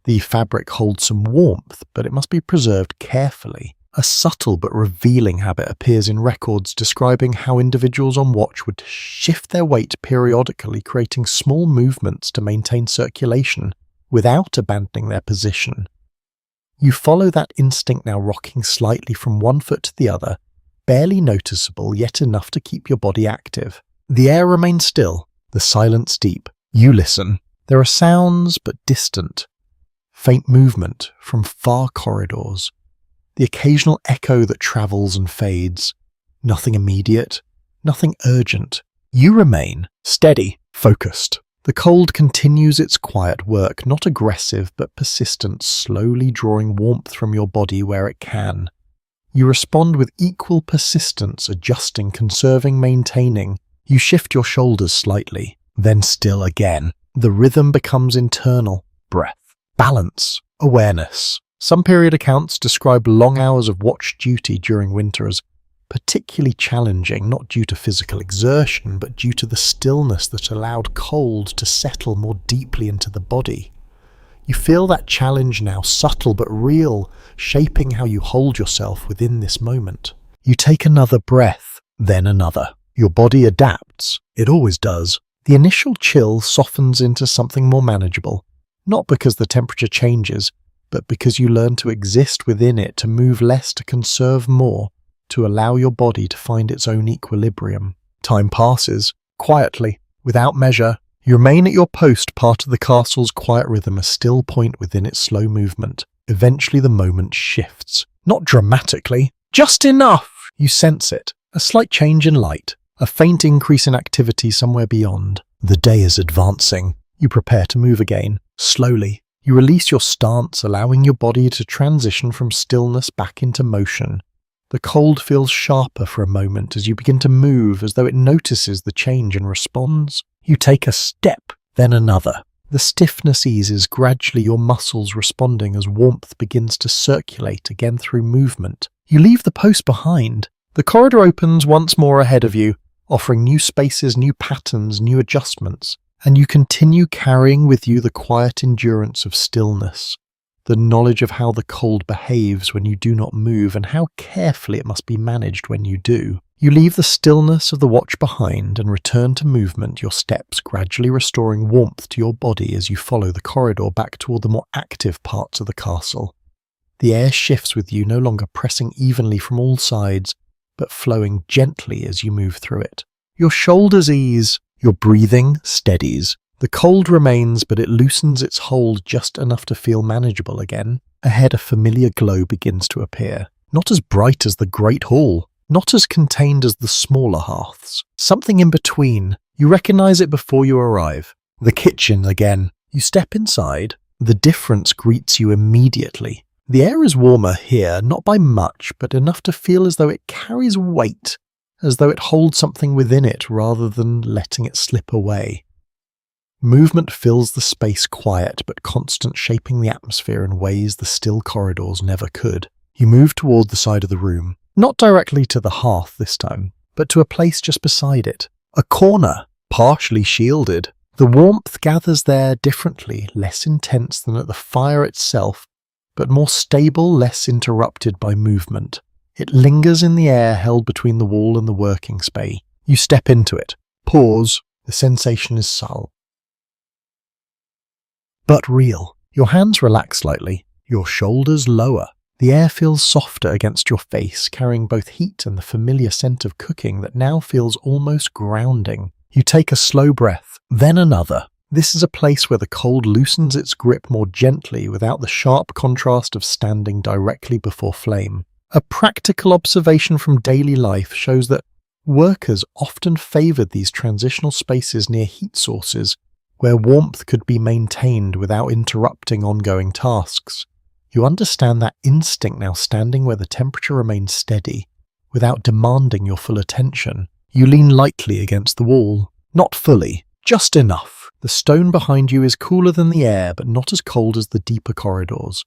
The fabric holds some warmth, but it must be preserved carefully. A subtle but revealing habit appears in records describing how individuals on watch would shift their weight periodically, creating small movements to maintain circulation without abandoning their position. You follow that instinct now, rocking slightly from one foot to the other, barely noticeable, yet enough to keep your body active. The air remains still, the silence deep. You listen. There are sounds, but distant. Faint movement from far corridors. The occasional echo that travels and fades. Nothing immediate, nothing urgent. You remain steady, focused. The cold continues its quiet work, not aggressive but persistent, slowly drawing warmth from your body where it can. You respond with equal persistence, adjusting, conserving, maintaining. You shift your shoulders slightly, then still again. The rhythm becomes internal. Breath, balance, awareness. Some period accounts describe long hours of watch duty during winter as particularly challenging, not due to physical exertion, but due to the stillness that allowed cold to settle more deeply into the body. You feel that challenge now, subtle but real, shaping how you hold yourself within this moment. You take another breath, then another. Your body adapts. It always does. The initial chill softens into something more manageable, not because the temperature changes, but because you learn to exist within it, to move less, to conserve more, to allow your body to find its own equilibrium. Time passes, quietly, without measure. You remain at your post, part of the castle's quiet rhythm, a still point within its slow movement. Eventually the moment shifts. Not dramatically, just enough. You sense it. A slight change in light, a faint increase in activity somewhere beyond. The day is advancing. You prepare to move again, slowly. You release your stance, allowing your body to transition from stillness back into motion. The cold feels sharper for a moment as you begin to move, as though it notices the change and responds. You take a step, then another. The stiffness eases, gradually your muscles responding as warmth begins to circulate again through movement. You leave the post behind. The corridor opens once more ahead of you, offering new spaces, new patterns, new adjustments. And you continue carrying with you the quiet endurance of stillness, the knowledge of how the cold behaves when you do not move and how carefully it must be managed when you do. You leave the stillness of the watch behind and return to movement, your steps gradually restoring warmth to your body as you follow the corridor back toward the more active parts of the castle. The air shifts with you, no longer pressing evenly from all sides, but flowing gently as you move through it. Your shoulders ease. Your breathing steadies. The cold remains, but it loosens its hold just enough to feel manageable again. Ahead, a familiar glow begins to appear. Not as bright as the Great Hall, not as contained as the smaller hearths. Something in between. You recognize it before you arrive. The kitchen again. You step inside. The difference greets you immediately. The air is warmer here, not by much, but enough to feel as though it carries weight, as though it holds something within it rather than letting it slip away. Movement fills the space, quiet but constant, shaping the atmosphere in ways the still corridors never could. You move toward the side of the room, not directly to the hearth this time, but to a place just beside it. A corner, partially shielded. The warmth gathers there differently, less intense than at the fire itself, but more stable, less interrupted by movement. It lingers in the air held between the wall and the working space. You step into it. Pause. The sensation is subtle, but real. Your hands relax slightly. Your shoulders lower. The air feels softer against your face, carrying both heat and the familiar scent of cooking that now feels almost grounding. You take a slow breath, then another. This is a place where the cold loosens its grip more gently without the sharp contrast of standing directly before flame. A practical observation from daily life shows that workers often favoured these transitional spaces near heat sources, where warmth could be maintained without interrupting ongoing tasks. You understand that instinct now, standing where the temperature remains steady, without demanding your full attention. You lean lightly against the wall. Not fully, just enough. The stone behind you is cooler than the air, but not as cold as the deeper corridors.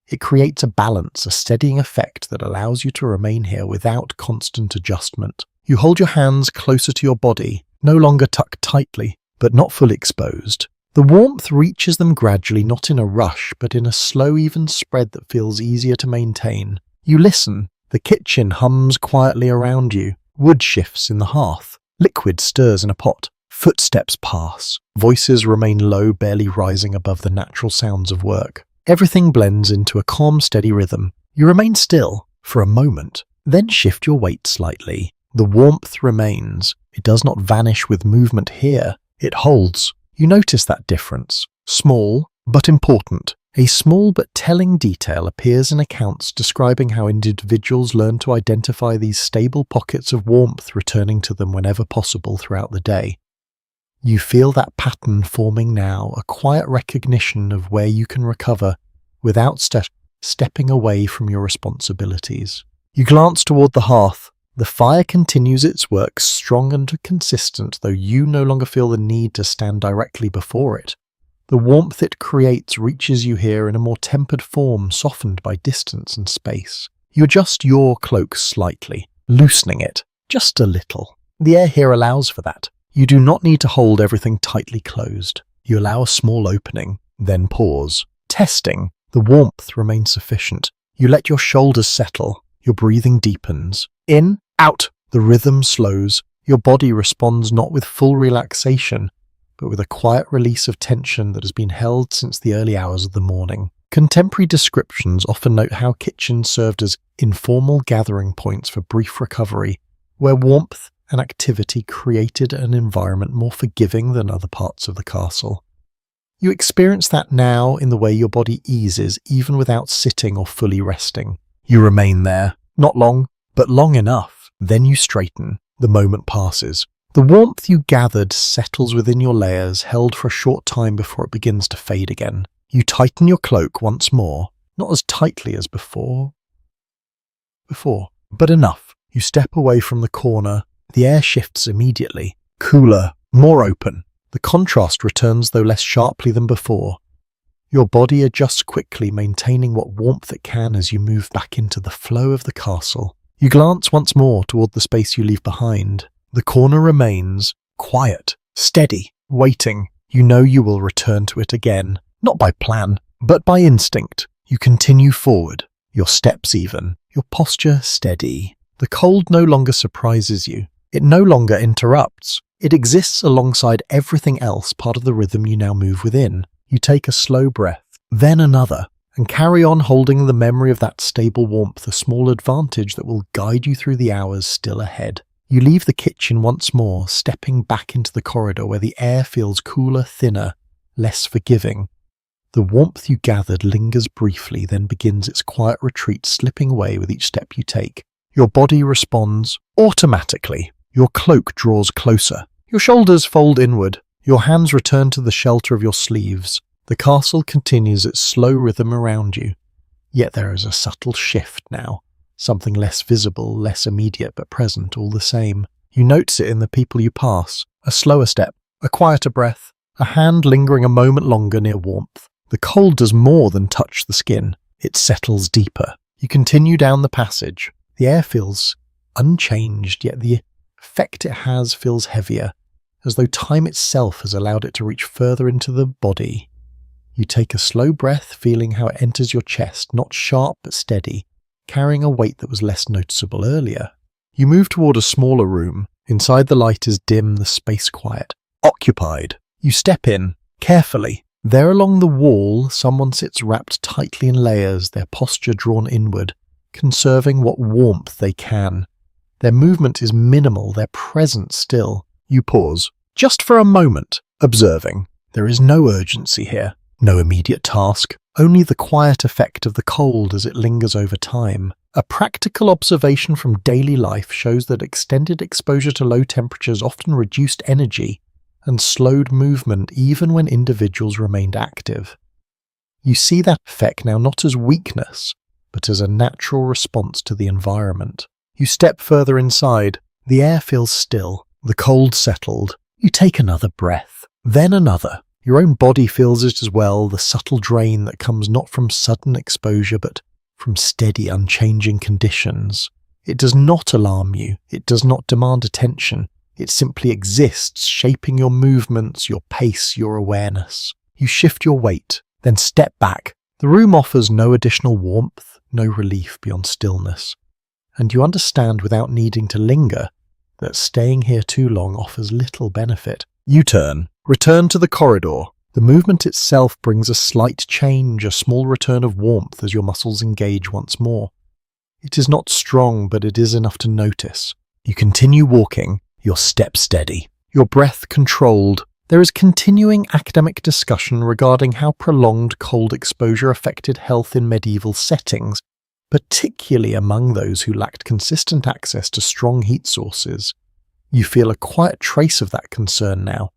It creates a balance, a steadying effect that allows you to remain here without constant adjustment. You hold your hands closer to your body, no longer tucked tightly, but not fully exposed. The warmth reaches them gradually, not in a rush, but in a slow, even spread that feels easier to maintain. You listen. The kitchen hums quietly around you. Wood shifts in the hearth. Liquid stirs in a pot. Footsteps pass. Voices remain low, barely rising above the natural sounds of work. Everything blends into a calm, steady rhythm. You remain still for a moment, then shift your weight slightly. The warmth remains. It does not vanish with movement here. It holds. You notice that difference. Small, but important. A small but telling detail appears in accounts describing how individuals learn to identify these stable pockets of warmth, returning to them whenever possible throughout the day. You feel that pattern forming now, a quiet recognition of where you can recover without stepping away from your responsibilities. You glance toward the hearth. The fire continues its work, strong and consistent, though you no longer feel the need to stand directly before it. The warmth it creates reaches you here in a more tempered form, softened by distance and space. You adjust your cloak slightly, loosening it, just a little. The air here allows for that. You do not need to hold everything tightly closed. You allow a small opening, then pause. Testing. The warmth remains sufficient. You let your shoulders settle. Your breathing deepens. In, out. The rhythm slows. Your body responds not with full relaxation, but with a quiet release of tension that has been held since the early hours of the morning. Contemporary descriptions often note how kitchens served as informal gathering points for brief recovery, where warmth and activity created an environment more forgiving than other parts of the castle. You experience that now in the way your body eases, even without sitting or fully resting. You remain there, not long, but long enough. Then you straighten. The moment passes. The warmth you gathered settles within your layers, held for a short time before it begins to fade again. You tighten your cloak once more, not as tightly as before, but enough. You step away from the corner. The air shifts immediately, cooler, more open. The contrast returns, though less sharply than before. Your body adjusts quickly, maintaining what warmth it can as you move back into the flow of the castle. You glance once more toward the space you leave behind. The corner remains quiet, steady, waiting. You know you will return to it again, not by plan, but by instinct. You continue forward, your steps even, your posture steady. The cold no longer surprises you. It no longer interrupts. It exists alongside everything else, part of the rhythm you now move within. You take a slow breath, then another, and carry on holding the memory of that stable warmth, a small advantage that will guide you through the hours still ahead. You leave the kitchen once more, stepping back into the corridor where the air feels cooler, thinner, less forgiving. The warmth you gathered lingers briefly, then begins its quiet retreat, slipping away with each step you take. Your body responds automatically. Your cloak draws closer. Your shoulders fold inward. Your hands return to the shelter of your sleeves. The castle continues its slow rhythm around you. Yet there is a subtle shift now. Something less visible, less immediate, but present all the same. You notice it in the people you pass. A slower step, a quieter breath, a hand lingering a moment longer near warmth. The cold does more than touch the skin. It settles deeper. You continue down the passage. The air feels unchanged, yet the effect it has feels heavier, as though time itself has allowed it to reach further into the body. You take a slow breath, feeling how it enters your chest, not sharp but steady, carrying a weight that was less noticeable earlier. You move toward a smaller room. Inside the light is dim, the space quiet. Occupied. You step in, carefully. There along the wall, someone sits wrapped tightly in layers, their posture drawn inward, conserving what warmth they can. Their movement is minimal, their presence still. You pause, just for a moment, observing. There is no urgency here, no immediate task, only the quiet effect of the cold as it lingers over time. A practical observation from daily life shows that extended exposure to low temperatures often reduced energy and slowed movement even when individuals remained active. You see that effect now not as weakness, but as a natural response to the environment. You step further inside. The air feels still, the cold settled. You take another breath, then another. Your own body feels it as well, the subtle drain that comes not from sudden exposure but from steady, unchanging conditions. It does not alarm you, it does not demand attention. It simply exists, shaping your movements, your pace, your awareness. You shift your weight, then step back. The room offers no additional warmth, no relief beyond stillness. And you understand without needing to linger that staying here too long offers little benefit. You return to the corridor. The movement itself brings a slight change, a small return of warmth as your muscles engage once more. It is not strong, but it is enough to notice. You continue walking, your step steady, your breath controlled. There is continuing academic discussion regarding how prolonged cold exposure affected health in medieval settings, particularly among those who lacked consistent access to strong heat sources. You feel a quiet trace of that concern now,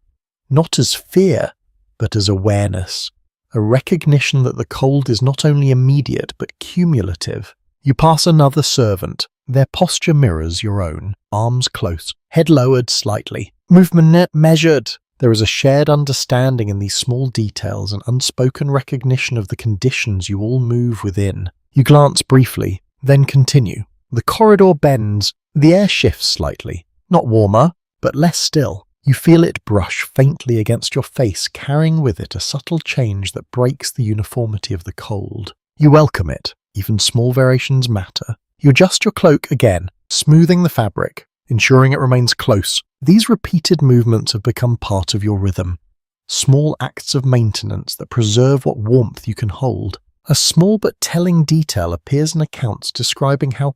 not as fear, but as awareness, a recognition that the cold is not only immediate but cumulative. You pass another servant. Their posture mirrors your own, arms close, head lowered slightly, movement measured. There is a shared understanding in these small details, an unspoken recognition of the conditions you all move within. You glance briefly, then continue. The corridor bends, the air shifts slightly, not warmer, but less still. You feel it brush faintly against your face, carrying with it a subtle change that breaks the uniformity of the cold. You welcome it, even small variations matter. You adjust your cloak again, smoothing the fabric, ensuring it remains close. These repeated movements have become part of your rhythm, small acts of maintenance that preserve what warmth you can hold. A small but telling detail appears in accounts describing how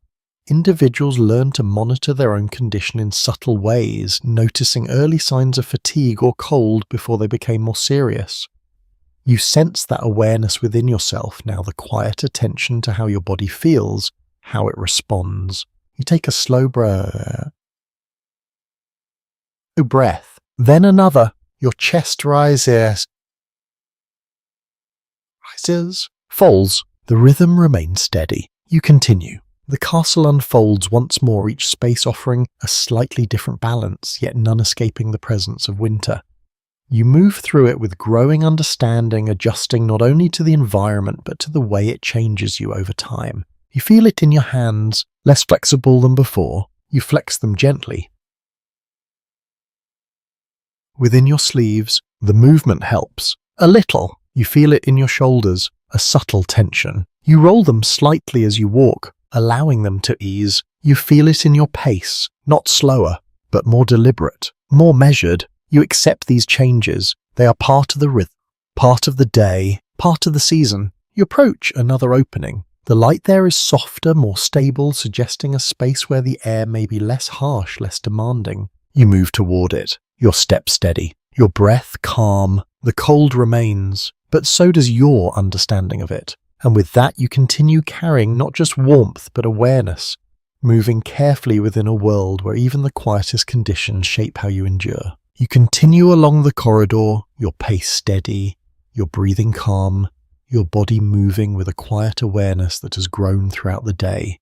individuals learn to monitor their own condition in subtle ways, noticing early signs of fatigue or cold before they became more serious. You sense that awareness within yourself now, the quiet attention to how your body feels, how it responds. You take a slow breath, then another. Your chest rises, falls. The rhythm remains steady. You continue. The castle unfolds once more, each space offering a slightly different balance, yet none escaping the presence of winter. You move through it with growing understanding, adjusting not only to the environment but to the way it changes you over time. You feel it in your hands, less flexible than before. You flex them gently. Within your sleeves, the movement helps. A little. You feel it in your shoulders, a subtle tension. You roll them slightly as you walk, allowing them to ease. You feel it in your pace, not slower, but more deliberate, more measured. You accept these changes. They are part of the rhythm, part of the day, part of the season. You approach another opening. The light there is softer, more stable, suggesting a space where the air may be less harsh, less demanding. You move toward it, your step steady, your breath calm. The cold remains, but so does your understanding of it. And with that you continue carrying not just warmth but awareness, moving carefully within a world where even the quietest conditions shape how you endure. You continue along the corridor, your pace steady, your breathing calm, your body moving with a quiet awareness that has grown throughout the day.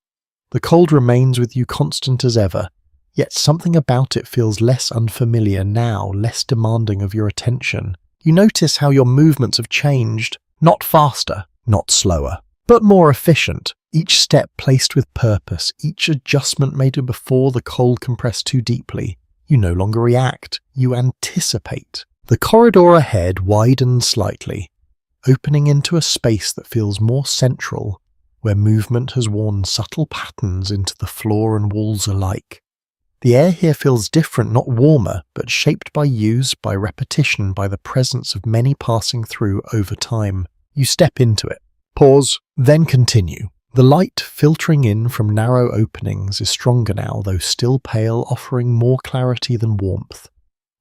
The cold remains with you constant as ever, yet something about it feels less unfamiliar now, less demanding of your attention. You notice how your movements have changed, not faster, not slower, but more efficient. Each step placed with purpose, each adjustment made before the cold compressed too deeply. You no longer react, you anticipate. The corridor ahead widens slightly, opening into a space that feels more central, where movement has worn subtle patterns into the floor and walls alike. The air here feels different, not warmer, but shaped by use, by repetition, by the presence of many passing through over time. You step into it, pause, then continue. The light filtering in from narrow openings is stronger now, though still pale, offering more clarity than warmth.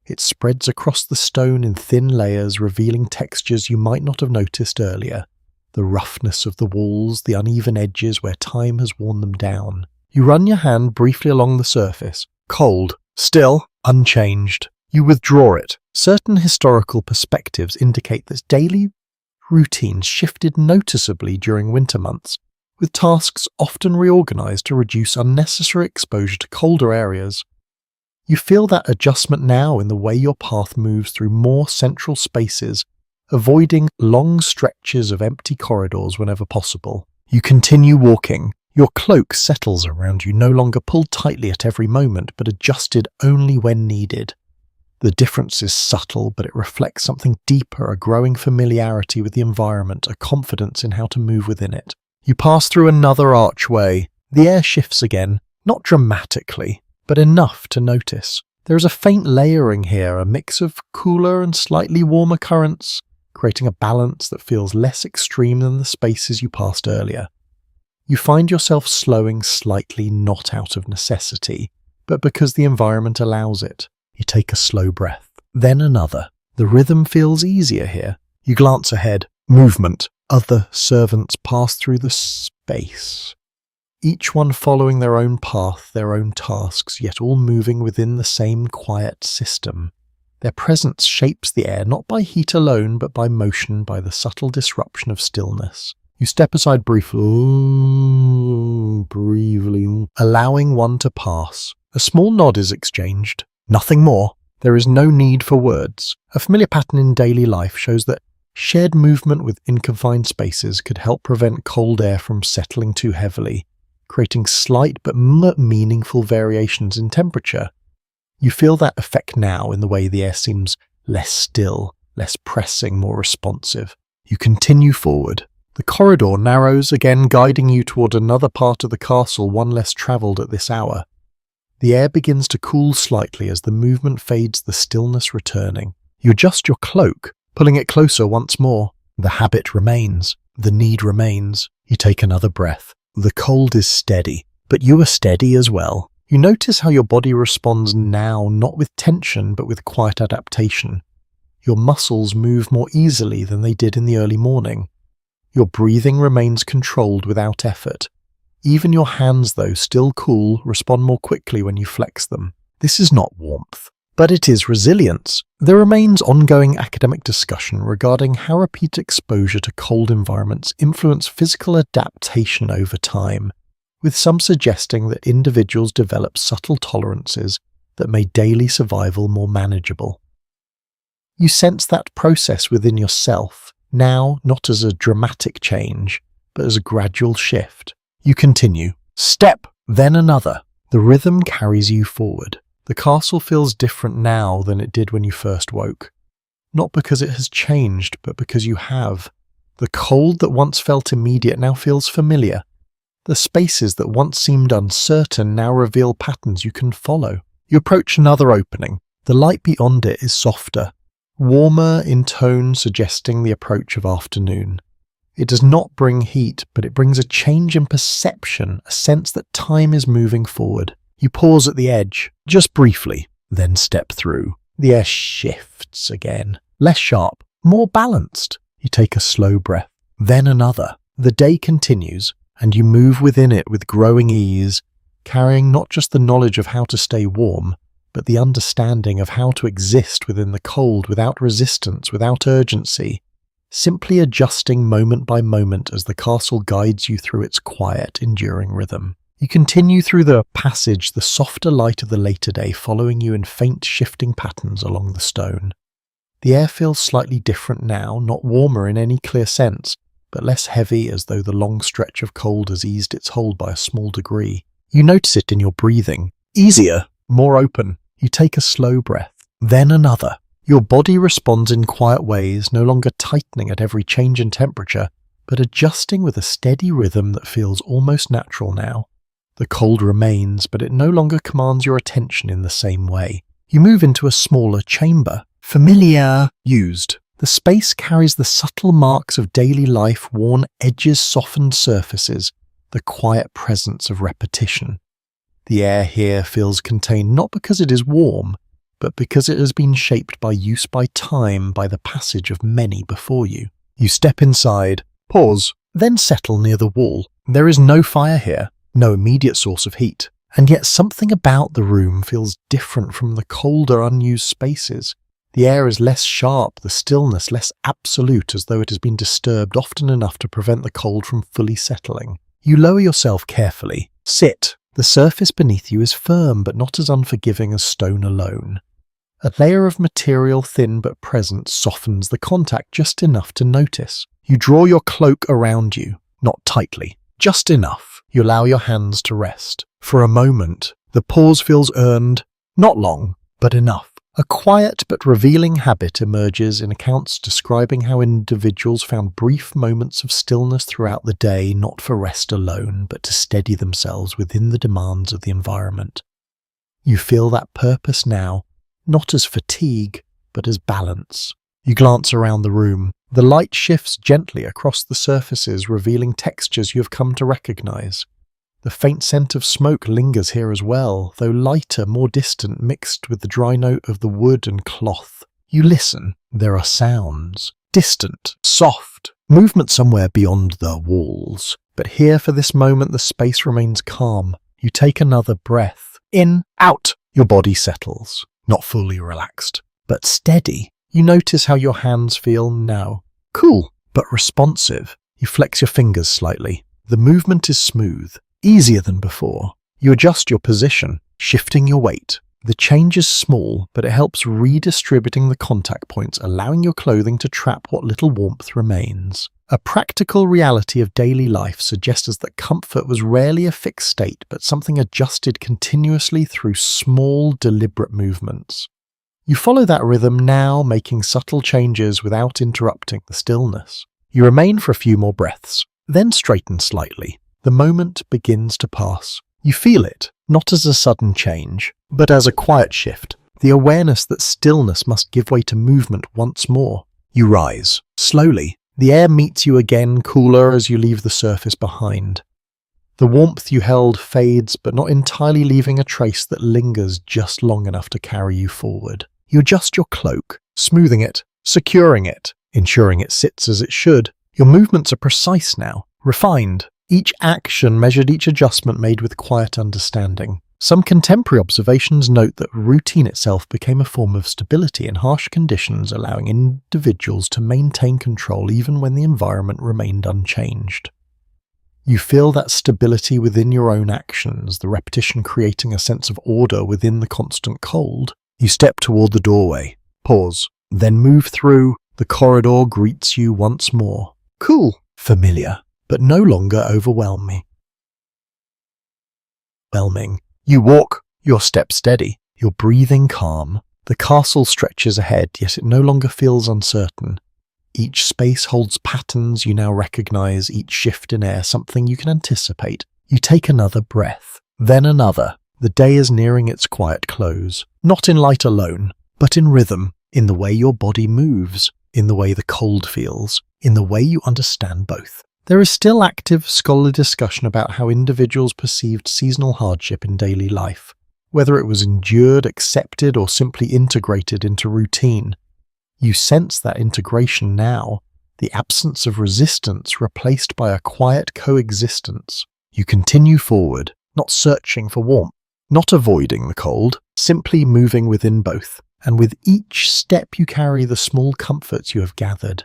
It spreads across the stone in thin layers, revealing textures you might not have noticed earlier. The roughness of the walls, the uneven edges where time has worn them down. You run your hand briefly along the surface. Cold, still, unchanged. You withdraw it. Certain historical perspectives indicate that daily Routines shifted noticeably during winter months, with tasks often reorganized to reduce unnecessary exposure to colder areas. You feel that adjustment now in the way your path moves through more central spaces, avoiding long stretches of empty corridors whenever possible. You continue walking. Your cloak settles around you, no longer pulled tightly at every moment, but adjusted only when needed. The difference is subtle, but it reflects something deeper, a growing familiarity with the environment, a confidence in how to move within it. You pass through another archway. The air shifts again, not dramatically, but enough to notice. There is a faint layering here, a mix of cooler and slightly warmer currents, creating a balance that feels less extreme than the spaces you passed earlier. You find yourself slowing slightly, not out of necessity, but because the environment allows it. You take a slow breath, then another. The rhythm feels easier here. You glance ahead. Movement. Other servants pass through the space, each one following their own path, their own tasks, yet all moving within the same quiet system. Their presence shapes the air not by heat alone, but by motion, by the subtle disruption of stillness. You step aside briefly, allowing one to pass. A small nod is exchanged. Nothing more. There is no need for words. A familiar pattern in daily life shows that shared movement within confined spaces could help prevent cold air from settling too heavily, creating slight but meaningful variations in temperature. You feel that effect now in the way the air seems less still, less pressing, more responsive. You continue forward. The corridor narrows, again guiding you toward another part of the castle, one less travelled at this hour. The air begins to cool slightly as the movement fades, the stillness returning. You adjust your cloak, pulling it closer once more. The habit remains. The need remains. You take another breath. The cold is steady, but you are steady as well. You notice how your body responds now, not with tension, but with quiet adaptation. Your muscles move more easily than they did in the early morning. Your breathing remains controlled without effort. Even your hands, though still cool, respond more quickly when you flex them. This is not warmth, but it is resilience. There remains ongoing academic discussion regarding how repeat exposure to cold environments influence physical adaptation over time, with some suggesting that individuals develop subtle tolerances that make daily survival more manageable. You sense that process within yourself, now not as a dramatic change, but as a gradual shift. You continue. Step, then another. The rhythm carries you forward. The castle feels different now than it did when you first woke. Not because it has changed, but because you have. The cold that once felt immediate now feels familiar. The spaces that once seemed uncertain now reveal patterns you can follow. You approach another opening. The light beyond it is softer, warmer in tone, suggesting the approach of afternoon. It does not bring heat, but it brings a change in perception, a sense that time is moving forward. You pause at the edge, just briefly, then step through. The air shifts again, less sharp, more balanced. You take a slow breath, then another. The day continues, and you move within it with growing ease, carrying not just the knowledge of how to stay warm, but the understanding of how to exist within the cold without resistance, without urgency, simply adjusting moment by moment as the castle guides you through its quiet, enduring rhythm. You continue through the passage, the softer light of the later day following you in faint shifting patterns along the stone. The air feels slightly different now, not warmer in any clear sense, but less heavy, as though the long stretch of cold has eased its hold by a small degree. You notice it in your breathing. Easier, more open. You take a slow breath, then another. Your body responds in quiet ways, no longer tightening at every change in temperature, but adjusting with a steady rhythm that feels almost natural now. The cold remains, but it no longer commands your attention in the same way. You move into a smaller chamber. Familiar, used. The space carries the subtle marks of daily life, worn edges, softened surfaces, the quiet presence of repetition. The air here feels contained not because it is warm, but because it has been shaped by use, by time, by the passage of many before you. You step inside, pause, then settle near the wall. There is no fire here, no immediate source of heat, and yet something about the room feels different from the colder, unused spaces. The air is less sharp, the stillness less absolute, as though it has been disturbed often enough to prevent the cold from fully settling. You lower yourself carefully. Sit. The surface beneath you is firm, but not as unforgiving as stone alone. A layer of material, thin but present, softens the contact just enough to notice. You draw your cloak around you, not tightly, just enough. You allow your hands to rest. For a moment, the pause feels earned, not long, but enough. A quiet but revealing habit emerges in accounts describing how individuals found brief moments of stillness throughout the day, not for rest alone, but to steady themselves within the demands of the environment. You feel that purpose now, not as fatigue, but as balance. You glance around the room. The light shifts gently across the surfaces, revealing textures you have come to recognize. The faint scent of smoke lingers here as well, though lighter, more distant, mixed with the dry note of the wood and cloth. You listen. There are sounds. Distant, soft, movement somewhere beyond the walls. But here, for this moment, the space remains calm. You take another breath. In, out. Your body settles. Not fully relaxed, but steady. You notice how your hands feel now. Cool, but responsive. You flex your fingers slightly. The movement is smooth. Easier than before. You adjust your position, shifting your weight. The change is small, but it helps redistributing the contact points, allowing your clothing to trap what little warmth remains. A practical reality of daily life suggests us that comfort was rarely a fixed state, but something adjusted continuously through small, deliberate movements. You follow that rhythm now, making subtle changes without interrupting the stillness. You remain for a few more breaths, then straighten slightly. The moment begins to pass. You feel it, not as a sudden change, but as a quiet shift, the awareness that stillness must give way to movement once more. You rise, slowly. The air meets you again, cooler as you leave the surface behind. The warmth you held fades, but not entirely leaving a trace that lingers just long enough to carry you forward. You adjust your cloak, smoothing it, securing it, ensuring it sits as it should. Your movements are precise now, refined. Each action measured, each adjustment made with quiet understanding. Some contemporary observations note that routine itself became a form of stability in harsh conditions, allowing individuals to maintain control even when the environment remained unchanged. You feel that stability within your own actions, the repetition creating a sense of order within the constant cold. You step toward the doorway, pause, then move through. The corridor greets you once more. Cool, familiar, but no longer overwhelming. You walk, your step steady, your breathing calm. The castle stretches ahead, yet it no longer feels uncertain. Each space holds patterns you now recognize, each shift in air something you can anticipate. You take another breath, then another. The day is nearing its quiet close, not in light alone, but in rhythm, in the way your body moves, in the way the cold feels, in the way you understand both. There is still active scholarly discussion about how individuals perceived seasonal hardship in daily life, whether it was endured, accepted, or simply integrated into routine. You sense that integration now, the absence of resistance replaced by a quiet coexistence. You continue forward, not searching for warmth, not avoiding the cold, simply moving within both. And with each step you carry the small comforts you have gathered.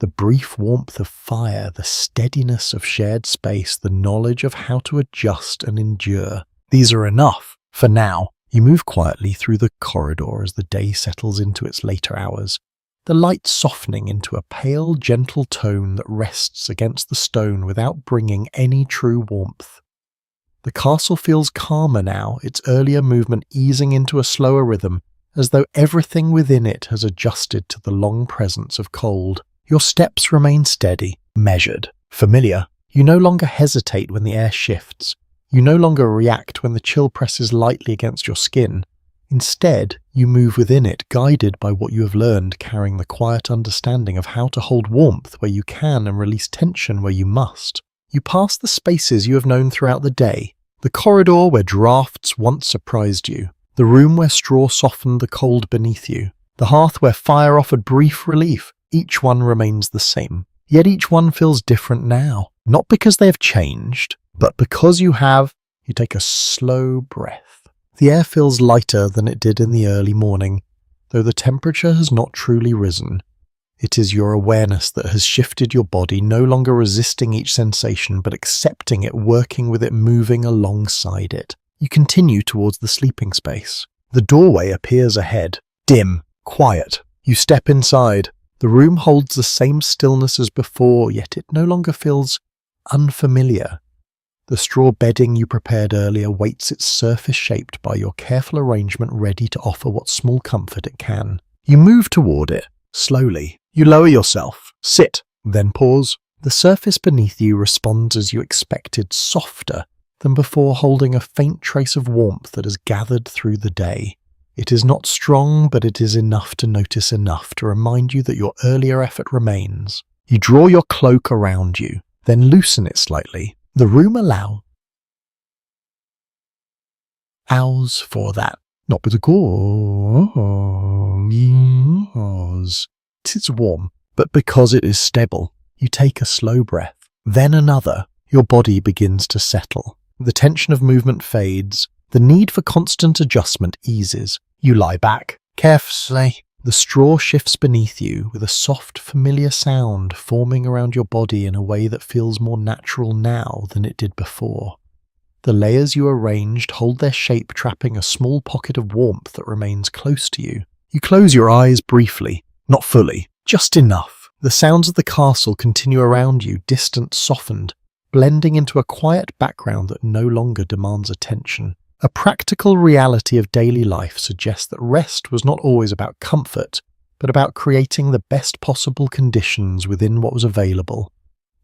The brief warmth of fire, the steadiness of shared space, the knowledge of how to adjust and endure. These are enough. For now, you move quietly through the corridor as the day settles into its later hours, the light softening into a pale, gentle tone that rests against the stone without bringing any true warmth. The castle feels calmer now, its earlier movement easing into a slower rhythm, as though everything within it has adjusted to the long presence of cold. Your steps remain steady, measured, familiar. You no longer hesitate when the air shifts. You no longer react when the chill presses lightly against your skin. Instead, you move within it, guided by what you have learned, carrying the quiet understanding of how to hold warmth where you can and release tension where you must. You pass the spaces you have known throughout the day, the corridor where drafts once surprised you, the room where straw softened the cold beneath you, the hearth where fire offered brief relief. Each one remains the same, yet each one feels different now, not because they have changed, but because you have. You take a slow breath. The air feels lighter than it did in the early morning. though the temperature has not truly risen. It is your awareness that has shifted your body, no longer resisting each sensation, but accepting it, working with it, moving alongside it. You continue towards the sleeping space. The doorway appears ahead, dim, quiet. You step inside. The room holds the same stillness as before, yet it no longer feels unfamiliar. The straw bedding you prepared earlier waits its surface shaped by your careful arrangement, ready to offer what small comfort it can. You move toward it, slowly. You lower yourself, sit, then pause. The surface beneath you responds as you expected, softer than before, holding a faint trace of warmth that has gathered through the day. It is not strong, but it is enough to notice, enough to remind you that your earlier effort remains. You draw your cloak around you, then loosen it slightly. The room allows for that. Not because it is warm, but because it is stable. You take a slow breath, then another. Your body begins to settle. The tension of movement fades. The need for constant adjustment eases. You lie back, carefully. The straw shifts beneath you with a soft, familiar sound forming around your body in a way that feels more natural now than it did before. The layers you arranged hold their shape, trapping a small pocket of warmth that remains close to you. You close your eyes briefly, not fully, just enough. The sounds of the castle continue around you, distant, softened, blending into a quiet background that no longer demands attention. A practical reality of daily life suggests that rest was not always about comfort, but about creating the best possible conditions within what was available.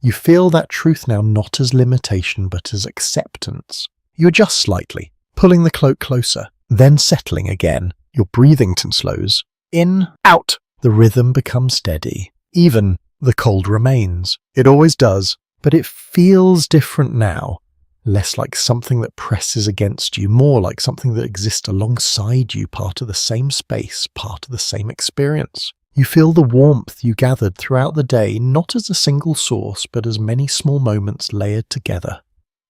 You feel that truth now not as limitation but as acceptance. You adjust slightly, pulling the cloak closer, then settling again. Your breathing slows. In, out. The rhythm becomes steady. Even, the cold remains. It always does, but it feels different now. Less like something that presses against you, more like something that exists alongside you, part of the same space, part of the same experience. You feel the warmth you gathered throughout the day, not as a single source, but as many small moments layered together.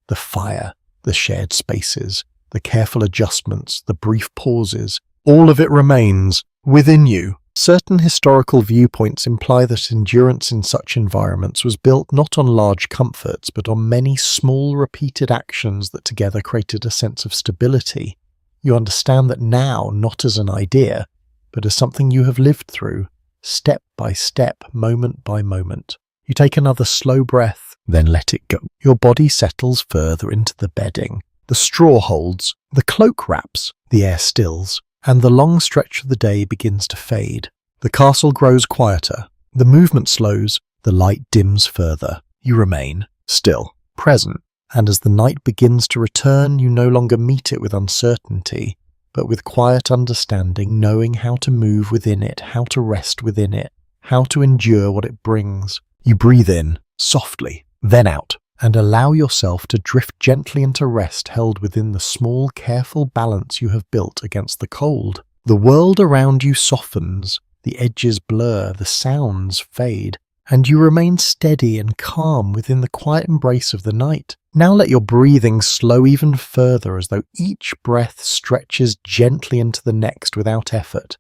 The fire, the shared spaces, the careful adjustments, the brief pauses, all of it remains within you. Certain historical viewpoints imply that endurance in such environments was built not on large comforts, but on many small repeated actions that together created a sense of stability. You understand that now, not as an idea, but as something you have lived through, step by step, moment by moment. You take another slow breath, then let it go. Your body settles further into the bedding. The straw holds, the cloak wraps, the air stills, and the long stretch of the day begins to fade. The castle grows quieter, the movement slows, the light dims further. You remain, still, present, and as the night begins to return, you no longer meet it with uncertainty, but with quiet understanding, knowing how to move within it, how to rest within it, how to endure what it brings. You breathe in, softly, then out, and allow yourself to drift gently into rest, held within the small, careful balance you have built against the cold. The world around you softens, the edges blur, the sounds fade, and you remain steady and calm within the quiet embrace of the night. Now let your breathing slow even further, as though each breath stretches gently into the next without effort.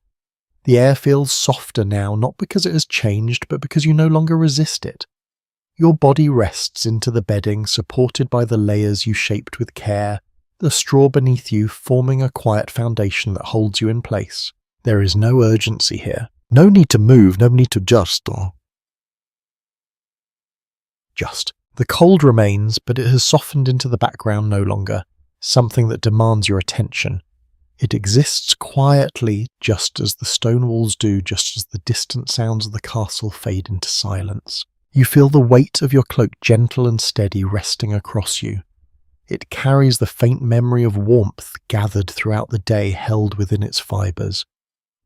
The air feels softer now, not because it has changed, but because you no longer resist it. Your body rests into the bedding, supported by the layers you shaped with care, the straw beneath you forming a quiet foundation that holds you in place. There is no urgency here. No need to move, no need to adjust. The cold remains, but it has softened into the background no longer, something that demands your attention. It exists quietly, just as the stone walls do, just as the distant sounds of the castle fade into silence. You feel the weight of your cloak gentle and steady resting across you. It carries the faint memory of warmth gathered throughout the day, held within its fibres.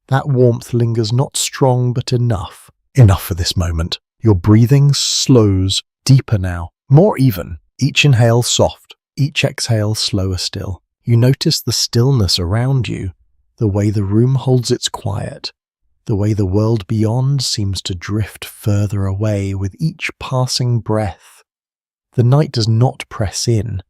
That warmth lingers, not strong, but enough. Enough for this moment. Your breathing slows, deeper now, more even. Each inhale soft, each exhale slower still. You notice the stillness around you, the way the room holds its quiet, the way the world beyond seems to drift further away with each passing breath. The night does not press in.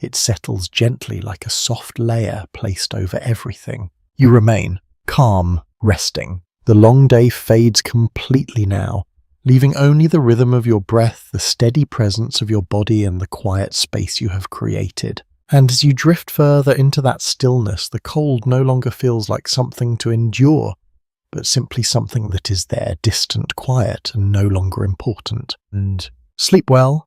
It settles gently like a soft layer placed over everything. You remain calm, resting. The long day fades completely now, leaving only the rhythm of your breath, the steady presence of your body, and the quiet space you have created. And as you drift further into that stillness, the cold no longer feels like something to endure, but simply something that is there, distant, quiet, and no longer important. And sleep well,